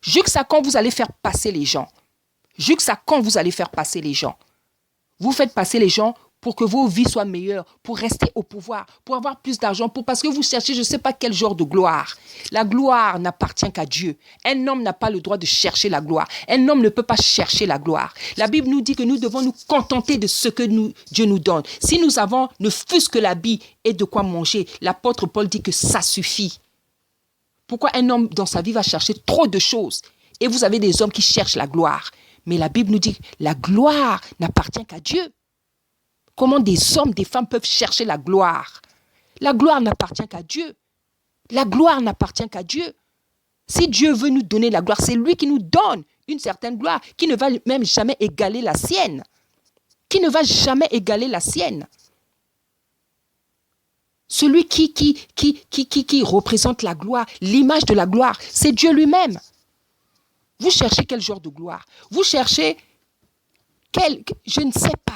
Jusqu'à quand vous allez faire passer les gens? Jusqu'à quand vous allez faire passer les gens? Vous faites passer les gens pour que vos vies soient meilleures, pour rester au pouvoir, pour avoir plus d'argent, parce que vous cherchez je ne sais pas quel genre de gloire. La gloire n'appartient qu'à Dieu. Un homme n'a pas le droit de chercher la gloire. Un homme ne peut pas chercher la gloire. La Bible nous dit que nous devons nous contenter de ce que Dieu nous donne. Si nous avons ne fût-ce que l'habit et de quoi manger, l'apôtre Paul dit que ça suffit. Pourquoi un homme dans sa vie va chercher trop de choses? Et vous avez des hommes qui cherchent la gloire. Mais la Bible nous dit que la gloire n'appartient qu'à Dieu. Comment des hommes, des femmes peuvent chercher la gloire? La gloire n'appartient qu'à Dieu. La gloire n'appartient qu'à Dieu. Si Dieu veut nous donner la gloire, c'est lui qui nous donne une certaine gloire qui ne va même jamais égaler la sienne. Qui ne va jamais égaler la sienne. Celui qui représente la gloire, l'image de la gloire, c'est Dieu lui-même. Vous cherchez quel genre de gloire? Vous cherchez je ne sais pas.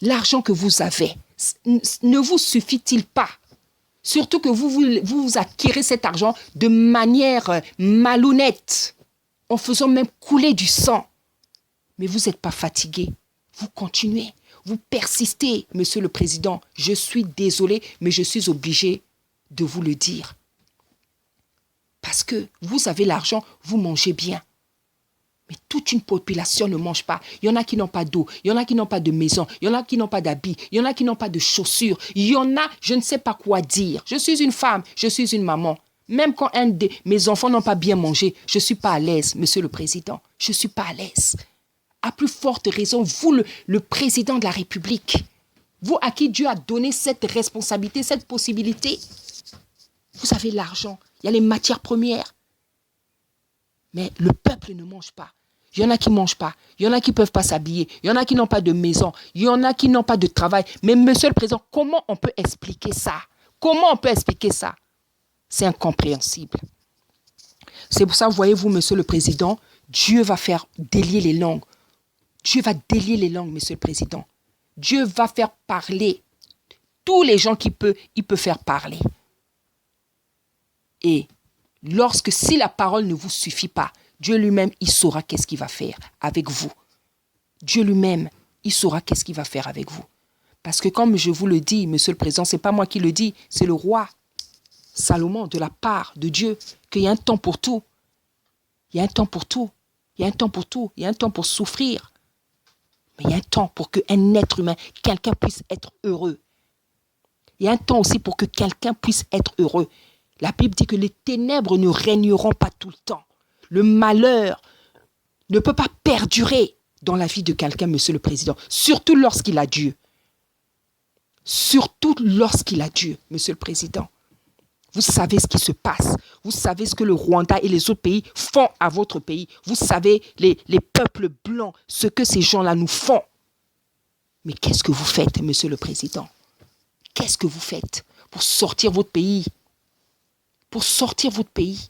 L'argent que vous avez, ne vous suffit-il pas? Surtout que vous acquérez cet argent de manière malhonnête, en faisant même couler du sang. Mais vous n'êtes pas fatigué. Vous continuez, vous persistez, monsieur le président. Je suis désolé, mais je suis obligé de vous le dire. Parce que vous avez l'argent, vous mangez bien. Mais toute une population ne mange pas. Il y en a qui n'ont pas d'eau, il y en a qui n'ont pas de maison, il y en a qui n'ont pas d'habits, il y en a qui n'ont pas de chaussures, il y en a, je ne sais pas quoi dire. Je suis une femme, je suis une maman. Même quand un de mes enfants n'ont pas bien mangé, je ne suis pas à l'aise, monsieur le président. Je ne suis pas à l'aise. À plus forte raison, vous, le président de la République, vous à qui Dieu a donné cette responsabilité, cette possibilité, vous avez l'argent, il y a les matières premières. Mais le peuple ne mange pas. Il y en a qui ne mangent pas. Il y en a qui ne peuvent pas s'habiller. Il y en a qui n'ont pas de maison. Il y en a qui n'ont pas de travail. Mais monsieur le président, comment on peut expliquer ça? Comment on peut expliquer ça? C'est incompréhensible. C'est pour ça, voyez-vous, monsieur le président, Dieu va faire délier les langues. Dieu va délier les langues, monsieur le président. Dieu va faire parler tous les gens il peut faire parler. Et si la parole ne vous suffit pas, Dieu lui-même, il saura qu'est-ce qu'il va faire avec vous. Dieu lui-même, il saura qu'est-ce qu'il va faire avec vous. Parce que comme je vous le dis, monsieur le président, ce n'est pas moi qui le dis, c'est le roi Salomon, de la part de Dieu, qu'il y a un temps pour tout. Il y a un temps pour tout. Il y a un temps pour tout. Il y a un temps pour souffrir. Mais il y a un temps pour qu'un être humain, quelqu'un puisse être heureux. Il y a un temps aussi pour que quelqu'un puisse être heureux. La Bible dit que les ténèbres ne régneront pas tout le temps. Le malheur ne peut pas perdurer dans la vie de quelqu'un, monsieur le président. Surtout lorsqu'il a Dieu. Surtout lorsqu'il a Dieu, monsieur le président. Vous savez ce qui se passe. Vous savez ce que le Rwanda et les autres pays font à votre pays. Vous savez les peuples blancs, ce que ces gens-là nous font. Mais qu'est-ce que vous faites, monsieur le président? Qu'est-ce que vous faites pour sortir votre pays? Pour sortir votre pays.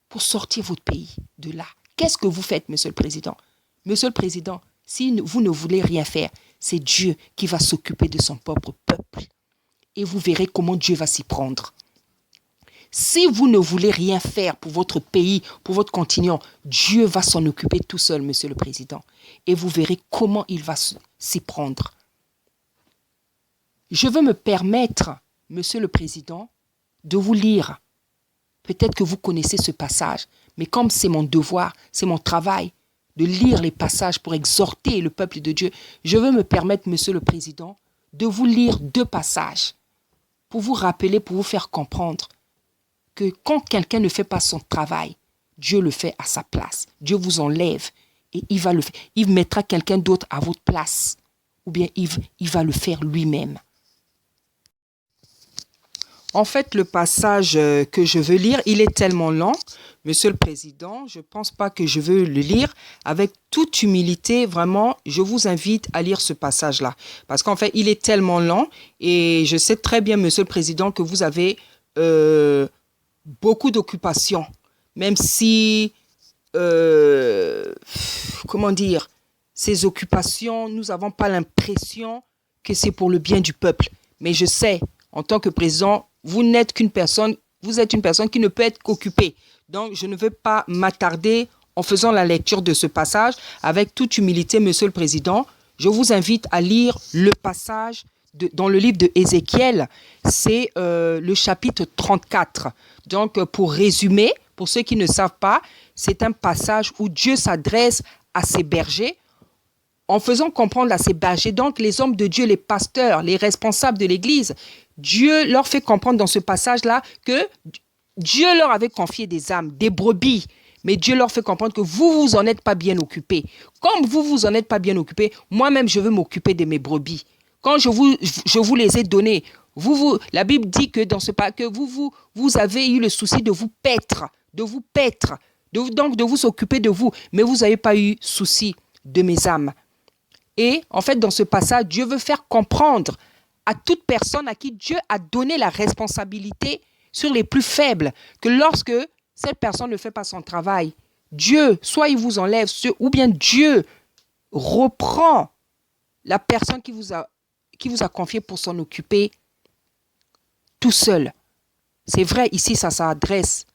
Pour sortir votre pays de là. Qu'est-ce que vous faites, monsieur le président? Monsieur le président, si vous ne voulez rien faire, c'est Dieu qui va s'occuper de son propre peuple. Et vous verrez comment Dieu va s'y prendre. Si vous ne voulez rien faire pour votre pays, pour votre continent, Dieu va s'en occuper tout seul, monsieur le président. Et vous verrez comment il va s'y prendre. Je veux me permettre, monsieur le président, de vous lire Peut-être que vous connaissez ce passage, mais comme c'est mon devoir, c'est mon travail de lire les passages pour exhorter le peuple de Dieu, je veux me permettre, Monsieur le Président, de vous lire 2 passages pour vous rappeler, pour vous faire comprendre que quand quelqu'un ne fait pas son travail, Dieu le fait à sa place. Dieu vous enlève et il va le faire. Il mettra quelqu'un d'autre à votre place ou bien il va le faire lui-même. En fait, le passage que je veux lire, il est tellement long. Monsieur le Président, je ne pense pas que je veux le lire. Avec toute humilité, vraiment, je vous invite à lire ce passage-là. Parce qu'en fait, il est tellement long et je sais très bien, Monsieur le Président, que vous avez beaucoup d'occupations. Même si, comment dire, ces occupations, nous n'avons pas l'impression que c'est pour le bien du peuple. Mais je sais, en tant que président, vous n'êtes qu'une personne, vous êtes une personne qui ne peut être qu'occupée. Donc, je ne veux pas m'attarder en faisant la lecture de ce passage. Avec toute humilité, Monsieur le Président, je vous invite à lire le passage dans le livre de Ézéchiel. C'est le chapitre 34. Donc, pour résumer, pour ceux qui ne savent pas, c'est un passage où Dieu s'adresse à ses bergers en faisant comprendre à ses bergers, donc les hommes de Dieu, les pasteurs, les responsables de l'Église, Dieu leur fait comprendre dans ce passage-là que Dieu leur avait confié des âmes, des brebis, mais Dieu leur fait comprendre que vous en êtes pas bien occupés. Comme vous en êtes pas bien occupés, moi-même, je veux m'occuper de mes brebis. Quand je vous les ai donnés, la Bible dit que dans ce pas que vous avez eu le souci de vous paître, donc de vous occuper de vous, mais vous n'avez pas eu souci de mes âmes. Et en fait, dans ce passage, Dieu veut faire comprendre à toute personne à qui Dieu a donné la responsabilité sur les plus faibles, que lorsque cette personne ne fait pas son travail, Dieu, soit il vous enlève, ou bien Dieu reprend la personne qui vous a confié pour s'en occuper tout seul. C'est vrai, ici, ça s'adresse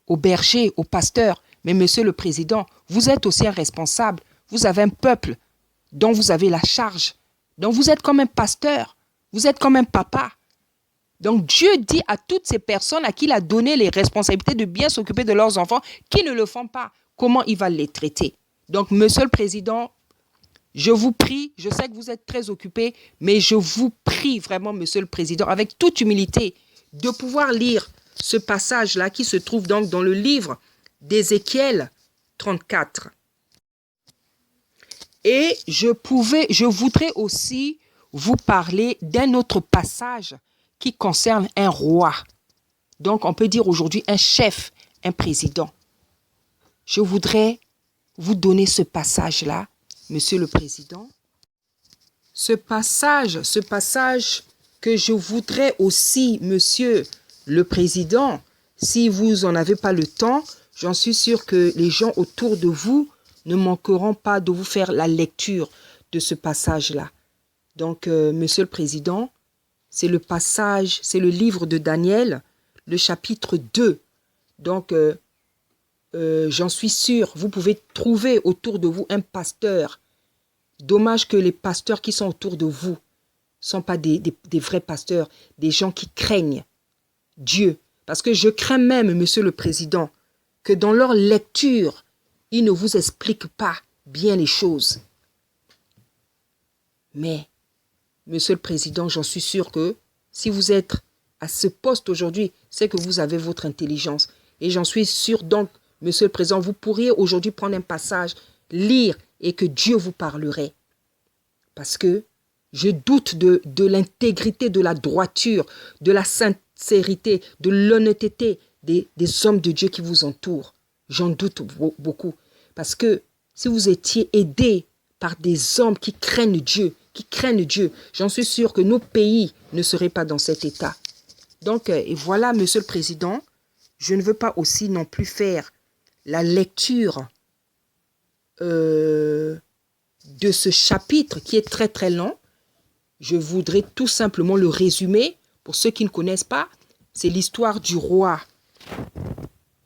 aux bergers, aux pasteurs, mais Monsieur le Président, vous êtes aussi un responsable. Vous avez un peuple dont vous avez la charge. Donc vous êtes comme un pasteur, vous êtes comme un papa. Donc Dieu dit à toutes ces personnes à qui il a donné les responsabilités de bien s'occuper de leurs enfants, qui ne le font pas, comment il va les traiter. Donc Monsieur le Président, je vous prie, je sais que vous êtes très occupé, mais je vous prie vraiment, Monsieur le Président, avec toute humilité, de pouvoir lire ce passage-là qui se trouve donc dans le livre d'Ézéchiel 34. Et je voudrais aussi vous parler d'un autre passage qui concerne un roi. Donc, on peut dire aujourd'hui un chef, un président. Je voudrais vous donner ce passage-là, Monsieur le Président. Ce passage que je voudrais aussi, Monsieur le Président, si vous n'en avez pas le temps, j'en suis sûr que les gens autour de vous ne manqueront pas de vous faire la lecture de ce passage-là. Donc, Monsieur le Président, c'est le passage, c'est le livre de Daniel, le chapitre 2. Donc, j'en suis sûr, vous pouvez trouver autour de vous un pasteur. Dommage que les pasteurs qui sont autour de vous ne sont pas des vrais pasteurs, des gens qui craignent Dieu. Parce que je crains même, Monsieur le Président, que dans leur lecture, ils ne vous expliquent pas bien les choses. Mais, Monsieur le Président, j'en suis sûr que si vous êtes à ce poste aujourd'hui, c'est que vous avez votre intelligence. Et j'en suis sûr donc, Monsieur le Président, vous pourriez aujourd'hui prendre un passage, lire et que Dieu vous parlerait. Parce que je doute de l'intégrité, de la droiture, de la sincérité, de l'honnêteté des hommes de Dieu qui vous entourent. J'en doute beaucoup. Parce que si vous étiez aidés par des hommes qui craignent Dieu, j'en suis sûr que nos pays ne seraient pas dans cet état. Donc, et voilà, Monsieur le Président, je ne veux pas aussi non plus faire la lecture de ce chapitre qui est très très long. Je voudrais tout simplement le résumer. Pour ceux qui ne connaissent pas, c'est l'histoire du roi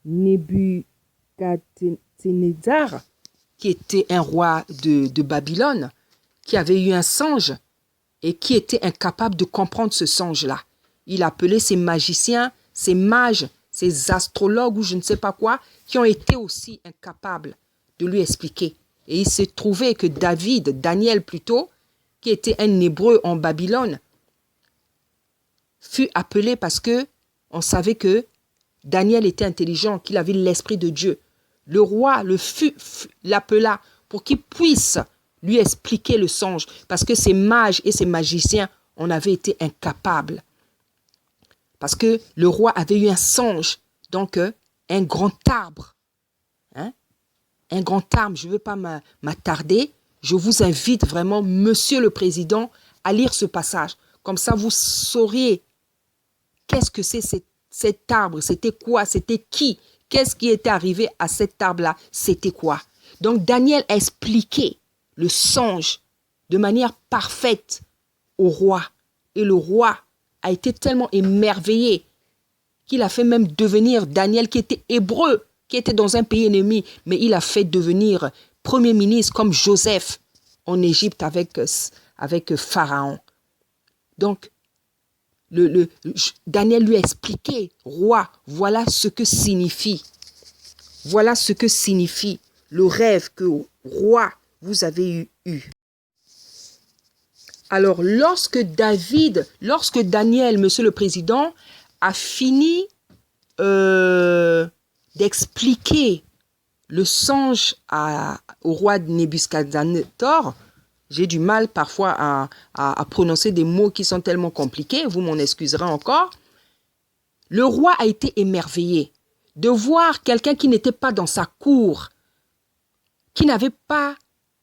Nebuchadnezzar, qui était un roi de Babylone, qui avait eu un songe et qui était incapable de comprendre ce songe-là. Il appelait ses magiciens, ses mages, ces astrologues ou je ne sais pas quoi, qui ont été aussi incapables de lui expliquer. Et il s'est trouvé que Daniel plutôt, qui était un Hébreu en Babylone, fut appelé parce que on savait que Daniel était intelligent, qu'il avait l'esprit de Dieu. Le roi l'appela pour qu'il puisse lui expliquer le songe, parce que ces mages et ces magiciens en avaient été incapables. Parce que le roi avait eu un songe, donc un grand arbre. Hein? Un grand arbre, je ne veux pas m'attarder. Je vous invite vraiment, Monsieur le Président, à lire ce passage. Comme ça, vous sauriez qu'est-ce que c'est cet arbre, c'était quoi, c'était qui, qu'est-ce qui était arrivé à cet arbre-là, c'était quoi. Donc, Daniel a expliqué le songe de manière parfaite au roi. Et le roi a été tellement émerveillé qu'il a fait même devenir Daniel, qui était hébreu, qui était dans un pays ennemi, mais il a fait devenir premier ministre comme Joseph en Égypte avec Pharaon. Donc, Daniel lui a expliqué, roi, voilà ce que signifie le rêve que, roi, vous avez eu. Alors, lorsque Daniel, Monsieur le Président, a fini d'expliquer le songe au roi Nebukadnezar, j'ai du mal parfois à prononcer des mots qui sont tellement compliqués, vous m'en excuserez encore. Le roi a été émerveillé de voir quelqu'un qui n'était pas dans sa cour, qui n'avait pas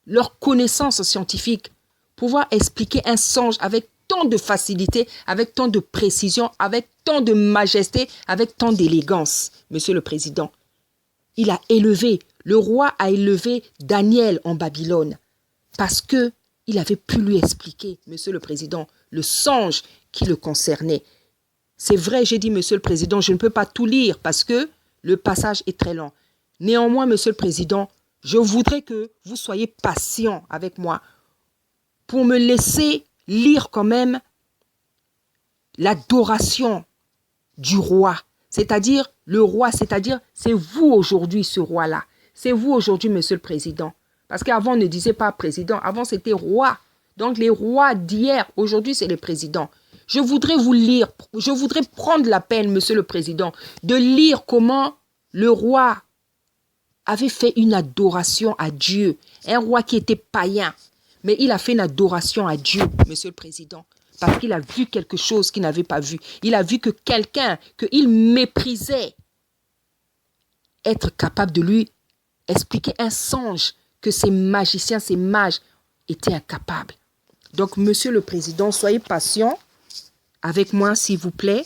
leur connaissance scientifique, pouvoir expliquer un songe avec tant de facilité, avec tant de précision, avec tant de majesté, avec tant d'élégance, Monsieur le Président. Le roi a élevé Daniel en Babylone parce qu'il avait pu lui expliquer, Monsieur le Président, le songe qui le concernait. C'est vrai, j'ai dit, Monsieur le Président, je ne peux pas tout lire parce que le passage est très long. Néanmoins, Monsieur le Président, je voudrais que vous soyez patient avec moi pour me laisser lire quand même l'adoration du roi. C'est-à-dire, le roi, c'est-à-dire, c'est vous aujourd'hui, ce roi-là. C'est vous aujourd'hui, Monsieur le Président. Parce qu'avant, on ne disait pas président. Avant, c'était roi. Donc, les rois d'hier, aujourd'hui, c'est les présidents. Je voudrais vous lire, je voudrais prendre la peine, Monsieur le Président, de lire comment le roi avait fait une adoration à Dieu. Un roi qui était païen. Mais il a fait une adoration à Dieu, Monsieur le Président. Parce qu'il a vu quelque chose qu'il n'avait pas vu. Il a vu que quelqu'un qu'il méprisait être capable de lui expliquer un songe que ces magiciens, ces mages étaient incapables. Donc, Monsieur le Président, soyez patient avec moi, s'il vous plaît.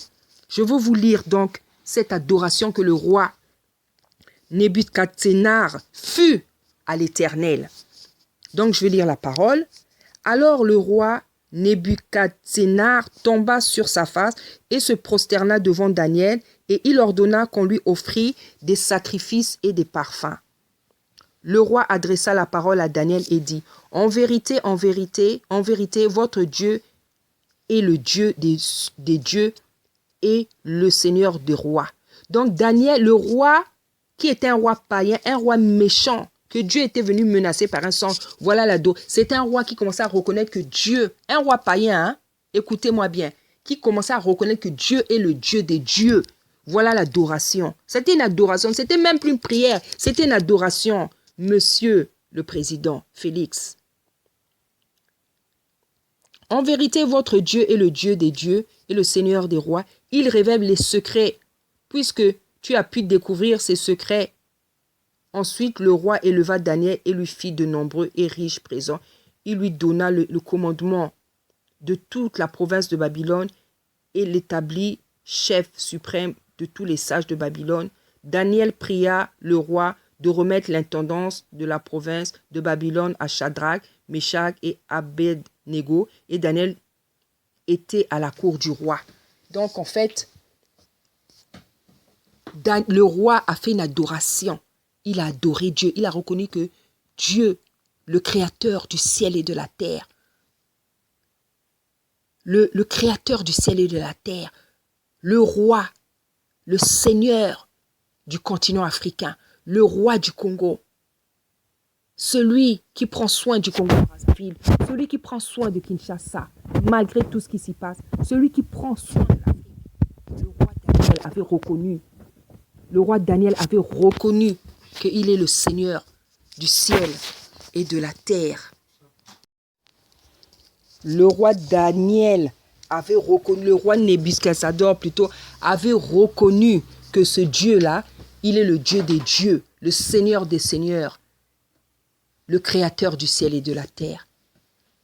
Je veux vous lire donc cette adoration que le roi Nebukadnezar fut à l'Éternel. Donc, je vais lire la parole. Alors, le roi Nebukadnezar tomba sur sa face et se prosterna devant Daniel, et il ordonna qu'on lui offrit des sacrifices et des parfums. Le roi adressa la parole à Daniel et dit, « En vérité, votre Dieu est le Dieu des dieux et le Seigneur des rois. » Donc Daniel, le roi, qui était un roi païen, un roi méchant, que Dieu était venu menacer par un songe, voilà la dos. C'est un roi qui commençait à reconnaître que Dieu, un roi païen, hein, écoutez-moi bien, qui commençait à reconnaître que Dieu est le Dieu des dieux. Voilà l'adoration. C'était une adoration, c'était même plus une prière, c'était une adoration, Monsieur le Président Félix. En vérité, votre Dieu est le Dieu des dieux et le Seigneur des rois. Il révèle les secrets, puisque tu as pu découvrir ces secrets. Ensuite, le roi éleva Daniel et lui fit de nombreux et riches présents. Il lui donna le commandement de toute la province de Babylone et l'établit chef suprême de tous les sages de Babylone. Daniel pria le roi de remettre l'intendance de la province de Babylone à Shadrach, Meshach et Abed-Nego. Et Daniel était à la cour du roi. Donc, en fait, le roi a fait une adoration. Il a adoré Dieu. Il a reconnu que Dieu, le créateur du ciel et de la terre, le créateur du ciel et de la terre, le roi, le Seigneur du continent africain, le roi du Congo, celui qui prend soin du Congo-Brazzaville, celui qui prend soin de Kinshasa, malgré tout ce qui s'y passe, celui qui prend soin de l'Afrique. Le roi Daniel avait reconnu qu'il est le Seigneur du ciel et de la terre. Le roi Daniel avait reconnu, le roi Nebuchadnezzar plutôt, avait reconnu que ce Dieu-là, il est le Dieu des dieux, le Seigneur des seigneurs, le Créateur du ciel et de la terre.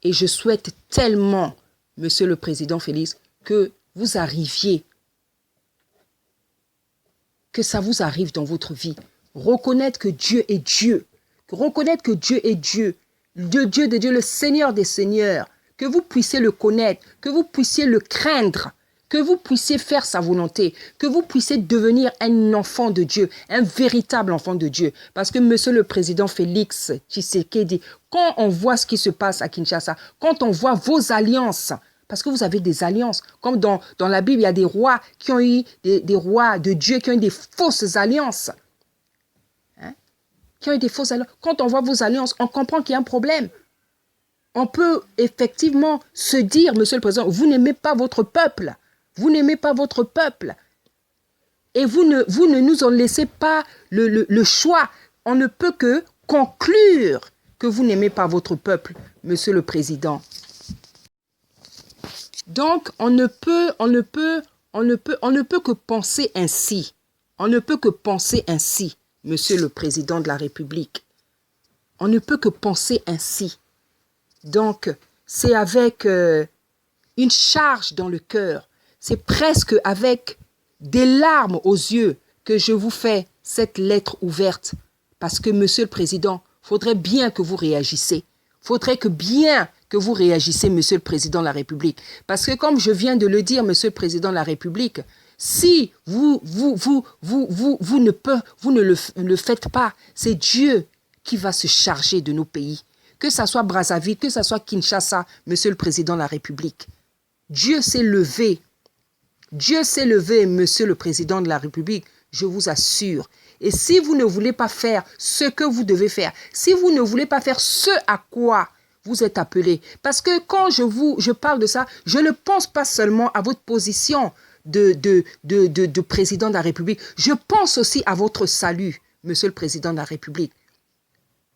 Et je souhaite tellement, Monsieur le Président Félix, que vous arriviez, que ça vous arrive dans votre vie. Reconnaître que Dieu est Dieu. Reconnaître que Dieu est Dieu. Le Dieu de Dieu, le Seigneur des seigneurs. Que vous puissiez le connaître, que vous puissiez le craindre, que vous puissiez faire sa volonté, que vous puissiez devenir un enfant de Dieu, un véritable enfant de Dieu. Parce que Monsieur le Président Félix Tshisekedi, quand on voit ce qui se passe à Kinshasa, quand on voit vos alliances, parce que vous avez des alliances, comme dans la Bible, il y a des rois qui ont eu, des rois de Dieu qui ont eu des fausses alliances. Qui ont eu des fausses alliances. Quand on voit vos alliances, on comprend qu'il y a un problème. On peut effectivement se dire, Monsieur le Président, vous n'aimez pas votre peuple. Vous n'aimez pas votre peuple. Et vous ne nous en laissez pas le choix. On ne peut que conclure que vous n'aimez pas votre peuple, Monsieur le Président. Donc, on ne peut que penser ainsi. On ne peut que penser ainsi, Monsieur le Président de la République. On ne peut que penser ainsi. Donc, c'est avec une charge dans le cœur. C'est presque avec des larmes aux yeux que je vous fais cette lettre ouverte. Parce que, Monsieur le Président, il faudrait bien que vous réagissiez. Il faudrait bien que vous réagissiez, Monsieur le Président de la République. Parce que, comme je viens de le dire, Monsieur le Président de la République, si vous ne le faites pas, c'est Dieu qui va se charger de nos pays. Que ce soit Brazzaville, que ce soit Kinshasa, Monsieur le Président de la République. Dieu s'est levé. Dieu s'est levé, Monsieur le Président de la République, je vous assure. Et si vous ne voulez pas faire ce que vous devez faire, si vous ne voulez pas faire ce à quoi vous êtes appelé, parce que quand je parle de ça, je ne pense pas seulement à votre position de Président de la République, je pense aussi à votre salut, Monsieur le Président de la République.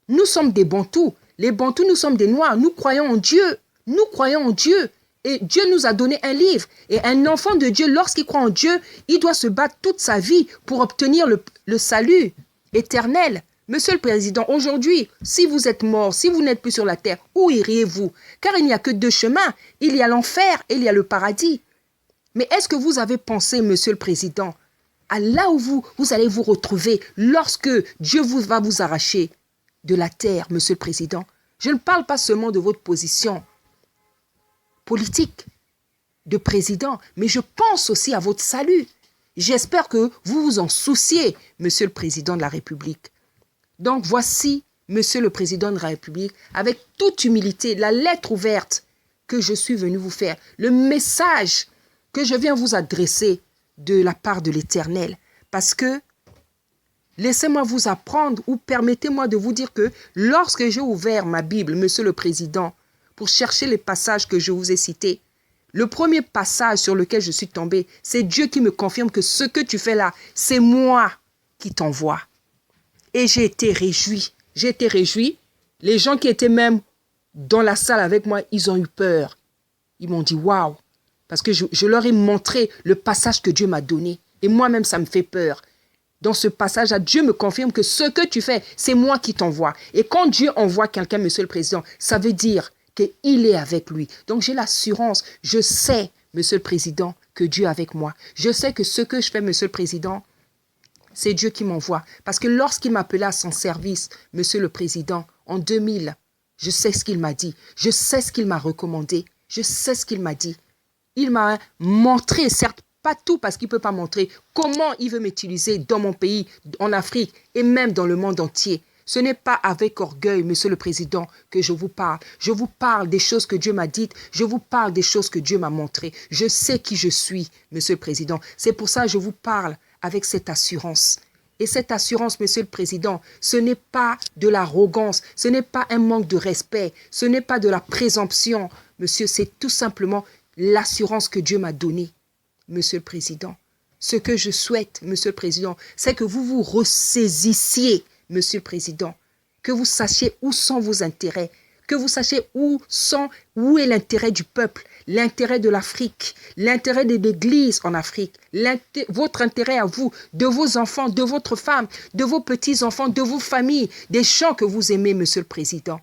Nous sommes des Bantous. Les Bantous, nous sommes des Noirs. Nous croyons en Dieu. Nous croyons en Dieu. Et Dieu nous a donné un livre. Et un enfant de Dieu, lorsqu'il croit en Dieu, il doit se battre toute sa vie pour obtenir le salut éternel. Monsieur le Président, aujourd'hui, si vous êtes mort, si vous n'êtes plus sur la terre, où iriez-vous? Car il n'y a que deux chemins. Il y a l'enfer et il y a le paradis. Mais est-ce que vous avez pensé, Monsieur le Président, à là où vous allez vous retrouver lorsque Dieu va vous arracher de la terre, Monsieur le Président? Je ne parle pas seulement de votre position politique de président, mais je pense aussi à votre salut. J'espère que vous vous en souciez, Monsieur le Président de la République. Donc voici, Monsieur le Président de la République, avec toute humilité, la lettre ouverte que je suis venu vous faire, le message que je viens vous adresser de la part de l'Éternel. Parce que laissez-moi vous apprendre ou permettez-moi de vous dire que lorsque j'ai ouvert ma Bible, Monsieur le Président, pour chercher les passages que je vous ai cités, le premier passage sur lequel je suis tombé, c'est Dieu qui me confirme que ce que tu fais là, c'est moi qui t'envoie. Et j'ai été réjoui. J'ai été réjoui. Les gens qui étaient même dans la salle avec moi, ils ont eu peur. Ils m'ont dit waouh. Parce que je leur ai montré le passage que Dieu m'a donné. Et moi-même, ça me fait peur. Dans ce passage, Dieu me confirme que ce que tu fais, c'est moi qui t'envoie. Et quand Dieu envoie quelqu'un, Monsieur le Président, ça veut dire qu'il est avec lui. Donc j'ai l'assurance, je sais, Monsieur le Président, que Dieu est avec moi. Je sais que ce que je fais, Monsieur le Président, c'est Dieu qui m'envoie. Parce que lorsqu'il m'appelait à son service, Monsieur le Président, en 2000, je sais ce qu'il m'a dit. Je sais ce qu'il m'a recommandé. Je sais ce qu'il m'a dit. Il m'a montré, certes, pas tout parce qu'il ne peut pas montrer comment il veut m'utiliser dans mon pays, en Afrique et même dans le monde entier. Ce n'est pas avec orgueil, Monsieur le Président, que je vous parle. Je vous parle des choses que Dieu m'a dites. Je vous parle des choses que Dieu m'a montrées. Je sais qui je suis, Monsieur le Président. C'est pour ça que je vous parle avec cette assurance. Et cette assurance, Monsieur le Président, ce n'est pas de l'arrogance, ce n'est pas un manque de respect, ce n'est pas de la présomption. Monsieur, c'est tout simplement l'assurance que Dieu m'a donnée, Monsieur le Président. Ce que je souhaite, Monsieur le Président, c'est que vous vous ressaisissiez, Monsieur le Président, que vous sachiez où sont vos intérêts, que vous sachiez où est l'intérêt du peuple, l'intérêt de l'Afrique, l'intérêt de l'Église en Afrique, votre intérêt à vous, de vos enfants, de votre femme, de vos petits-enfants, de vos familles, des gens que vous aimez, Monsieur le Président.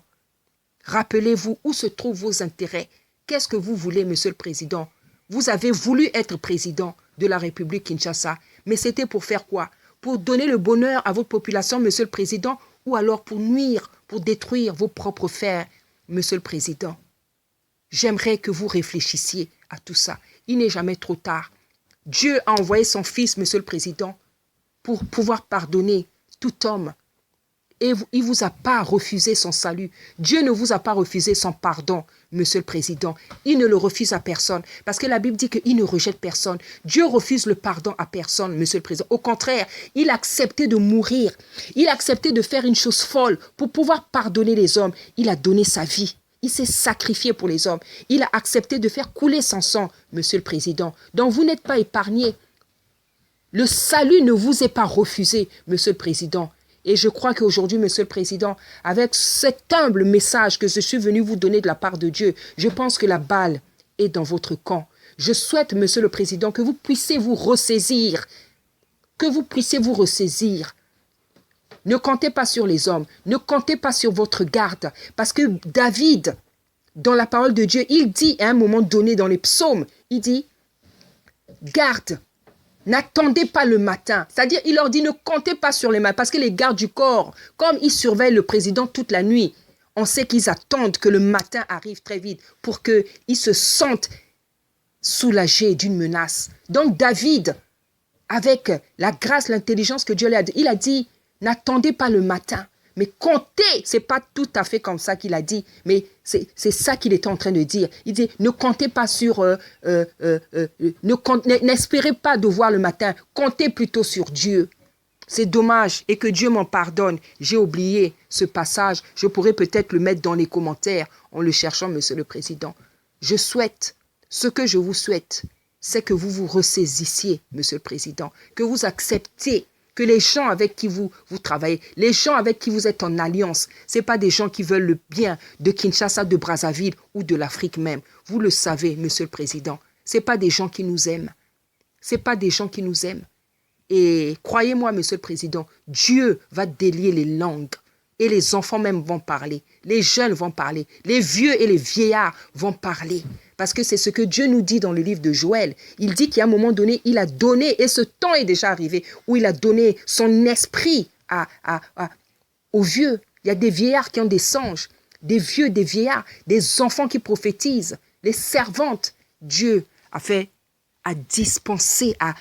Rappelez-vous où se trouvent vos intérêts. Qu'est-ce que vous voulez, Monsieur le Président? Vous avez voulu être président de la République Kinshasa, mais c'était pour faire quoi? Pour donner le bonheur à votre population, Monsieur le Président, ou alors pour nuire, pour détruire vos propres frères, Monsieur le Président. J'aimerais que vous réfléchissiez à tout ça. Il n'est jamais trop tard. Dieu a envoyé son Fils, Monsieur le Président, pour pouvoir pardonner tout homme. Et il ne vous a pas refusé son salut. Dieu ne vous a pas refusé son pardon, Monsieur le Président. Il ne le refuse à personne. Parce que la Bible dit qu'il ne rejette personne. Dieu refuse le pardon à personne, Monsieur le Président. Au contraire, il a accepté de mourir. Il a accepté de faire une chose folle pour pouvoir pardonner les hommes. Il a donné sa vie. Il s'est sacrifié pour les hommes. Il a accepté de faire couler son sang, Monsieur le Président. Donc vous n'êtes pas épargné. Le salut ne vous est pas refusé, Monsieur le Président. Et je crois qu'aujourd'hui, Monsieur le Président, avec cet humble message que je suis venu vous donner de la part de Dieu, je pense que la balle est dans votre camp. Je souhaite, Monsieur le Président, que vous puissiez vous ressaisir. Que vous puissiez vous ressaisir. Ne comptez pas sur les hommes. Ne comptez pas sur votre garde. Parce que David, dans la parole de Dieu, il dit à un moment donné dans les psaumes, il dit, garde. N'attendez pas le matin. C'est-à-dire, il leur dit, ne comptez pas sur les mains. Parce que les gardes du corps, comme ils surveillent le président toute la nuit, on sait qu'ils attendent que le matin arrive très vite pour qu'ils se sentent soulagés d'une menace. Donc David, avec la grâce, l'intelligence que Dieu lui a dit, il a dit, n'attendez pas le matin. Mais comptez, ce n'est pas tout à fait comme ça qu'il a dit, mais c'est ça qu'il était en train de dire. Il dit, ne comptez pas sur, n'espérez pas de voir le matin, comptez plutôt sur Dieu. C'est dommage et que Dieu m'en pardonne. J'ai oublié ce passage, je pourrais peut-être le mettre dans les commentaires en le cherchant, Monsieur le Président. Ce que je vous souhaite, c'est que vous vous ressaisissiez, Monsieur le Président, que vous acceptiez que les gens avec qui vous travaillez, les gens avec qui vous êtes en alliance, ce n'est pas des gens qui veulent le bien de Kinshasa, de Brazzaville ou de l'Afrique même. Vous le savez, Monsieur le Président, ce n'est pas des gens qui nous aiment. Ce n'est pas des gens qui nous aiment. Et croyez-moi, Monsieur le Président, Dieu va délier les langues. Et les enfants même vont parler. Les jeunes vont parler. Les vieux et les vieillards vont parler. Parce que c'est ce que Dieu nous dit dans le livre de Joël. Il dit qu'à un moment donné, il a donné, et ce temps est déjà arrivé, où il a donné son esprit aux vieux. Il y a des vieillards qui ont des songes, des vieux, des vieillards, des enfants qui prophétisent, les servantes. Dieu a dispensé, a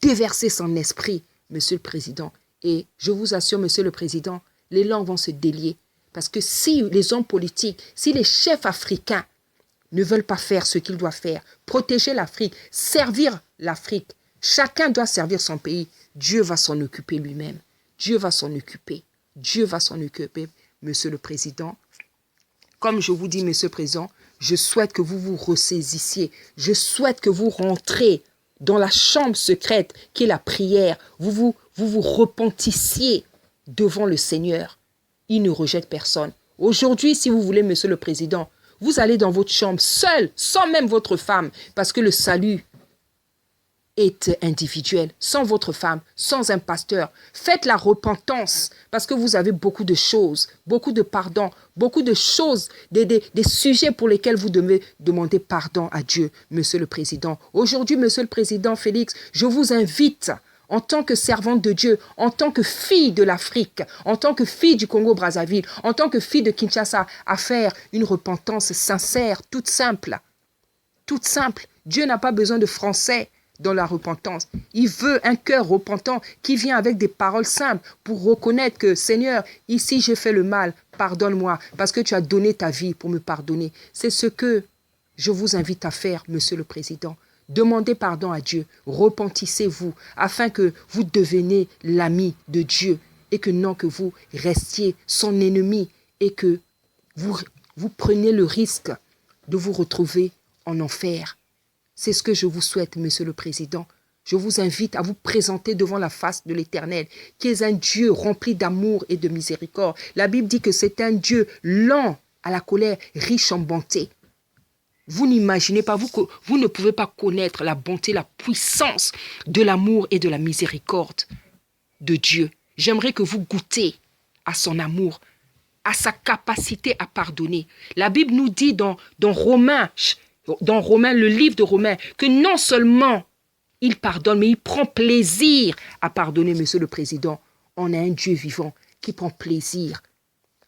déversé son esprit, Monsieur le Président. Et je vous assure, Monsieur le Président, les langues vont se délier. Parce que si les hommes politiques, si les chefs africains ne veulent pas faire ce qu'ils doivent faire, protéger l'Afrique, servir l'Afrique, chacun doit servir son pays, Dieu va s'en occuper lui-même. Dieu va s'en occuper. Dieu va s'en occuper, Monsieur le Président. Comme je vous dis, Monsieur le Président, je souhaite que vous vous ressaisissiez. Je souhaite que vous rentrez dans la chambre secrète qui est la prière. Vous vous repentissiez devant le Seigneur. Il ne rejette personne. Aujourd'hui, si vous voulez, Monsieur le Président, vous allez dans votre chambre seul, sans même votre femme, parce que le salut est individuel, sans votre femme, sans un pasteur. Faites la repentance, parce que vous avez beaucoup de choses, beaucoup de pardon, beaucoup de choses, des sujets pour lesquels vous devez demander pardon à Dieu, Monsieur le Président. Aujourd'hui, Monsieur le Président Félix, je vous invite en tant que servante de Dieu, en tant que fille de l'Afrique, en tant que fille du Congo-Brazzaville, en tant que fille de Kinshasa, à faire une repentance sincère, toute simple. Toute simple. Dieu n'a pas besoin de français dans la repentance. Il veut un cœur repentant qui vient avec des paroles simples pour reconnaître que, Seigneur, ici j'ai fait le mal, pardonne-moi, parce que tu as donné ta vie pour me pardonner. C'est ce que je vous invite à faire, Monsieur le Président. Demandez pardon à Dieu. Repentissez-vous afin que vous deveniez l'ami de Dieu et que non que vous restiez son ennemi et que vous preniez le risque de vous retrouver en enfer. C'est ce que je vous souhaite, Monsieur le Président. Je vous invite à vous présenter devant la face de l'Éternel, qui est un Dieu rempli d'amour et de miséricorde. La Bible dit que c'est un Dieu lent à la colère, riche en bonté. Vous n'imaginez pas, vous ne pouvez pas connaître la bonté, la puissance de l'amour et de la miséricorde de Dieu. J'aimerais que vous goûtez à son amour, à sa capacité à pardonner. La Bible nous dit dans Romains, le livre de Romains, que non seulement il pardonne, mais il prend plaisir à pardonner, Monsieur le Président. On a un Dieu vivant qui prend plaisir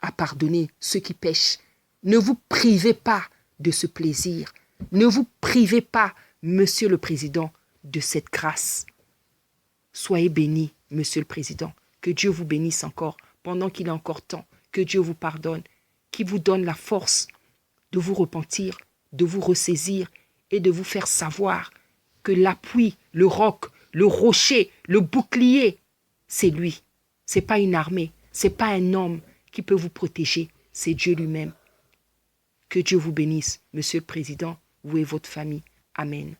à pardonner ceux qui pêchent. Ne vous privez pas de ce plaisir. Ne vous privez pas, Monsieur le Président, de cette grâce. Soyez bénis, Monsieur le Président. Que Dieu vous bénisse encore pendant qu'il est encore temps. Que Dieu vous pardonne, qu'il vous donne la force de vous repentir, de vous ressaisir et de vous faire savoir que l'appui, le roc, le rocher, le bouclier, c'est lui. Ce n'est pas une armée, ce n'est pas un homme qui peut vous protéger, c'est Dieu lui-même. Que Dieu vous bénisse, Monsieur le Président, vous et votre famille. Amen.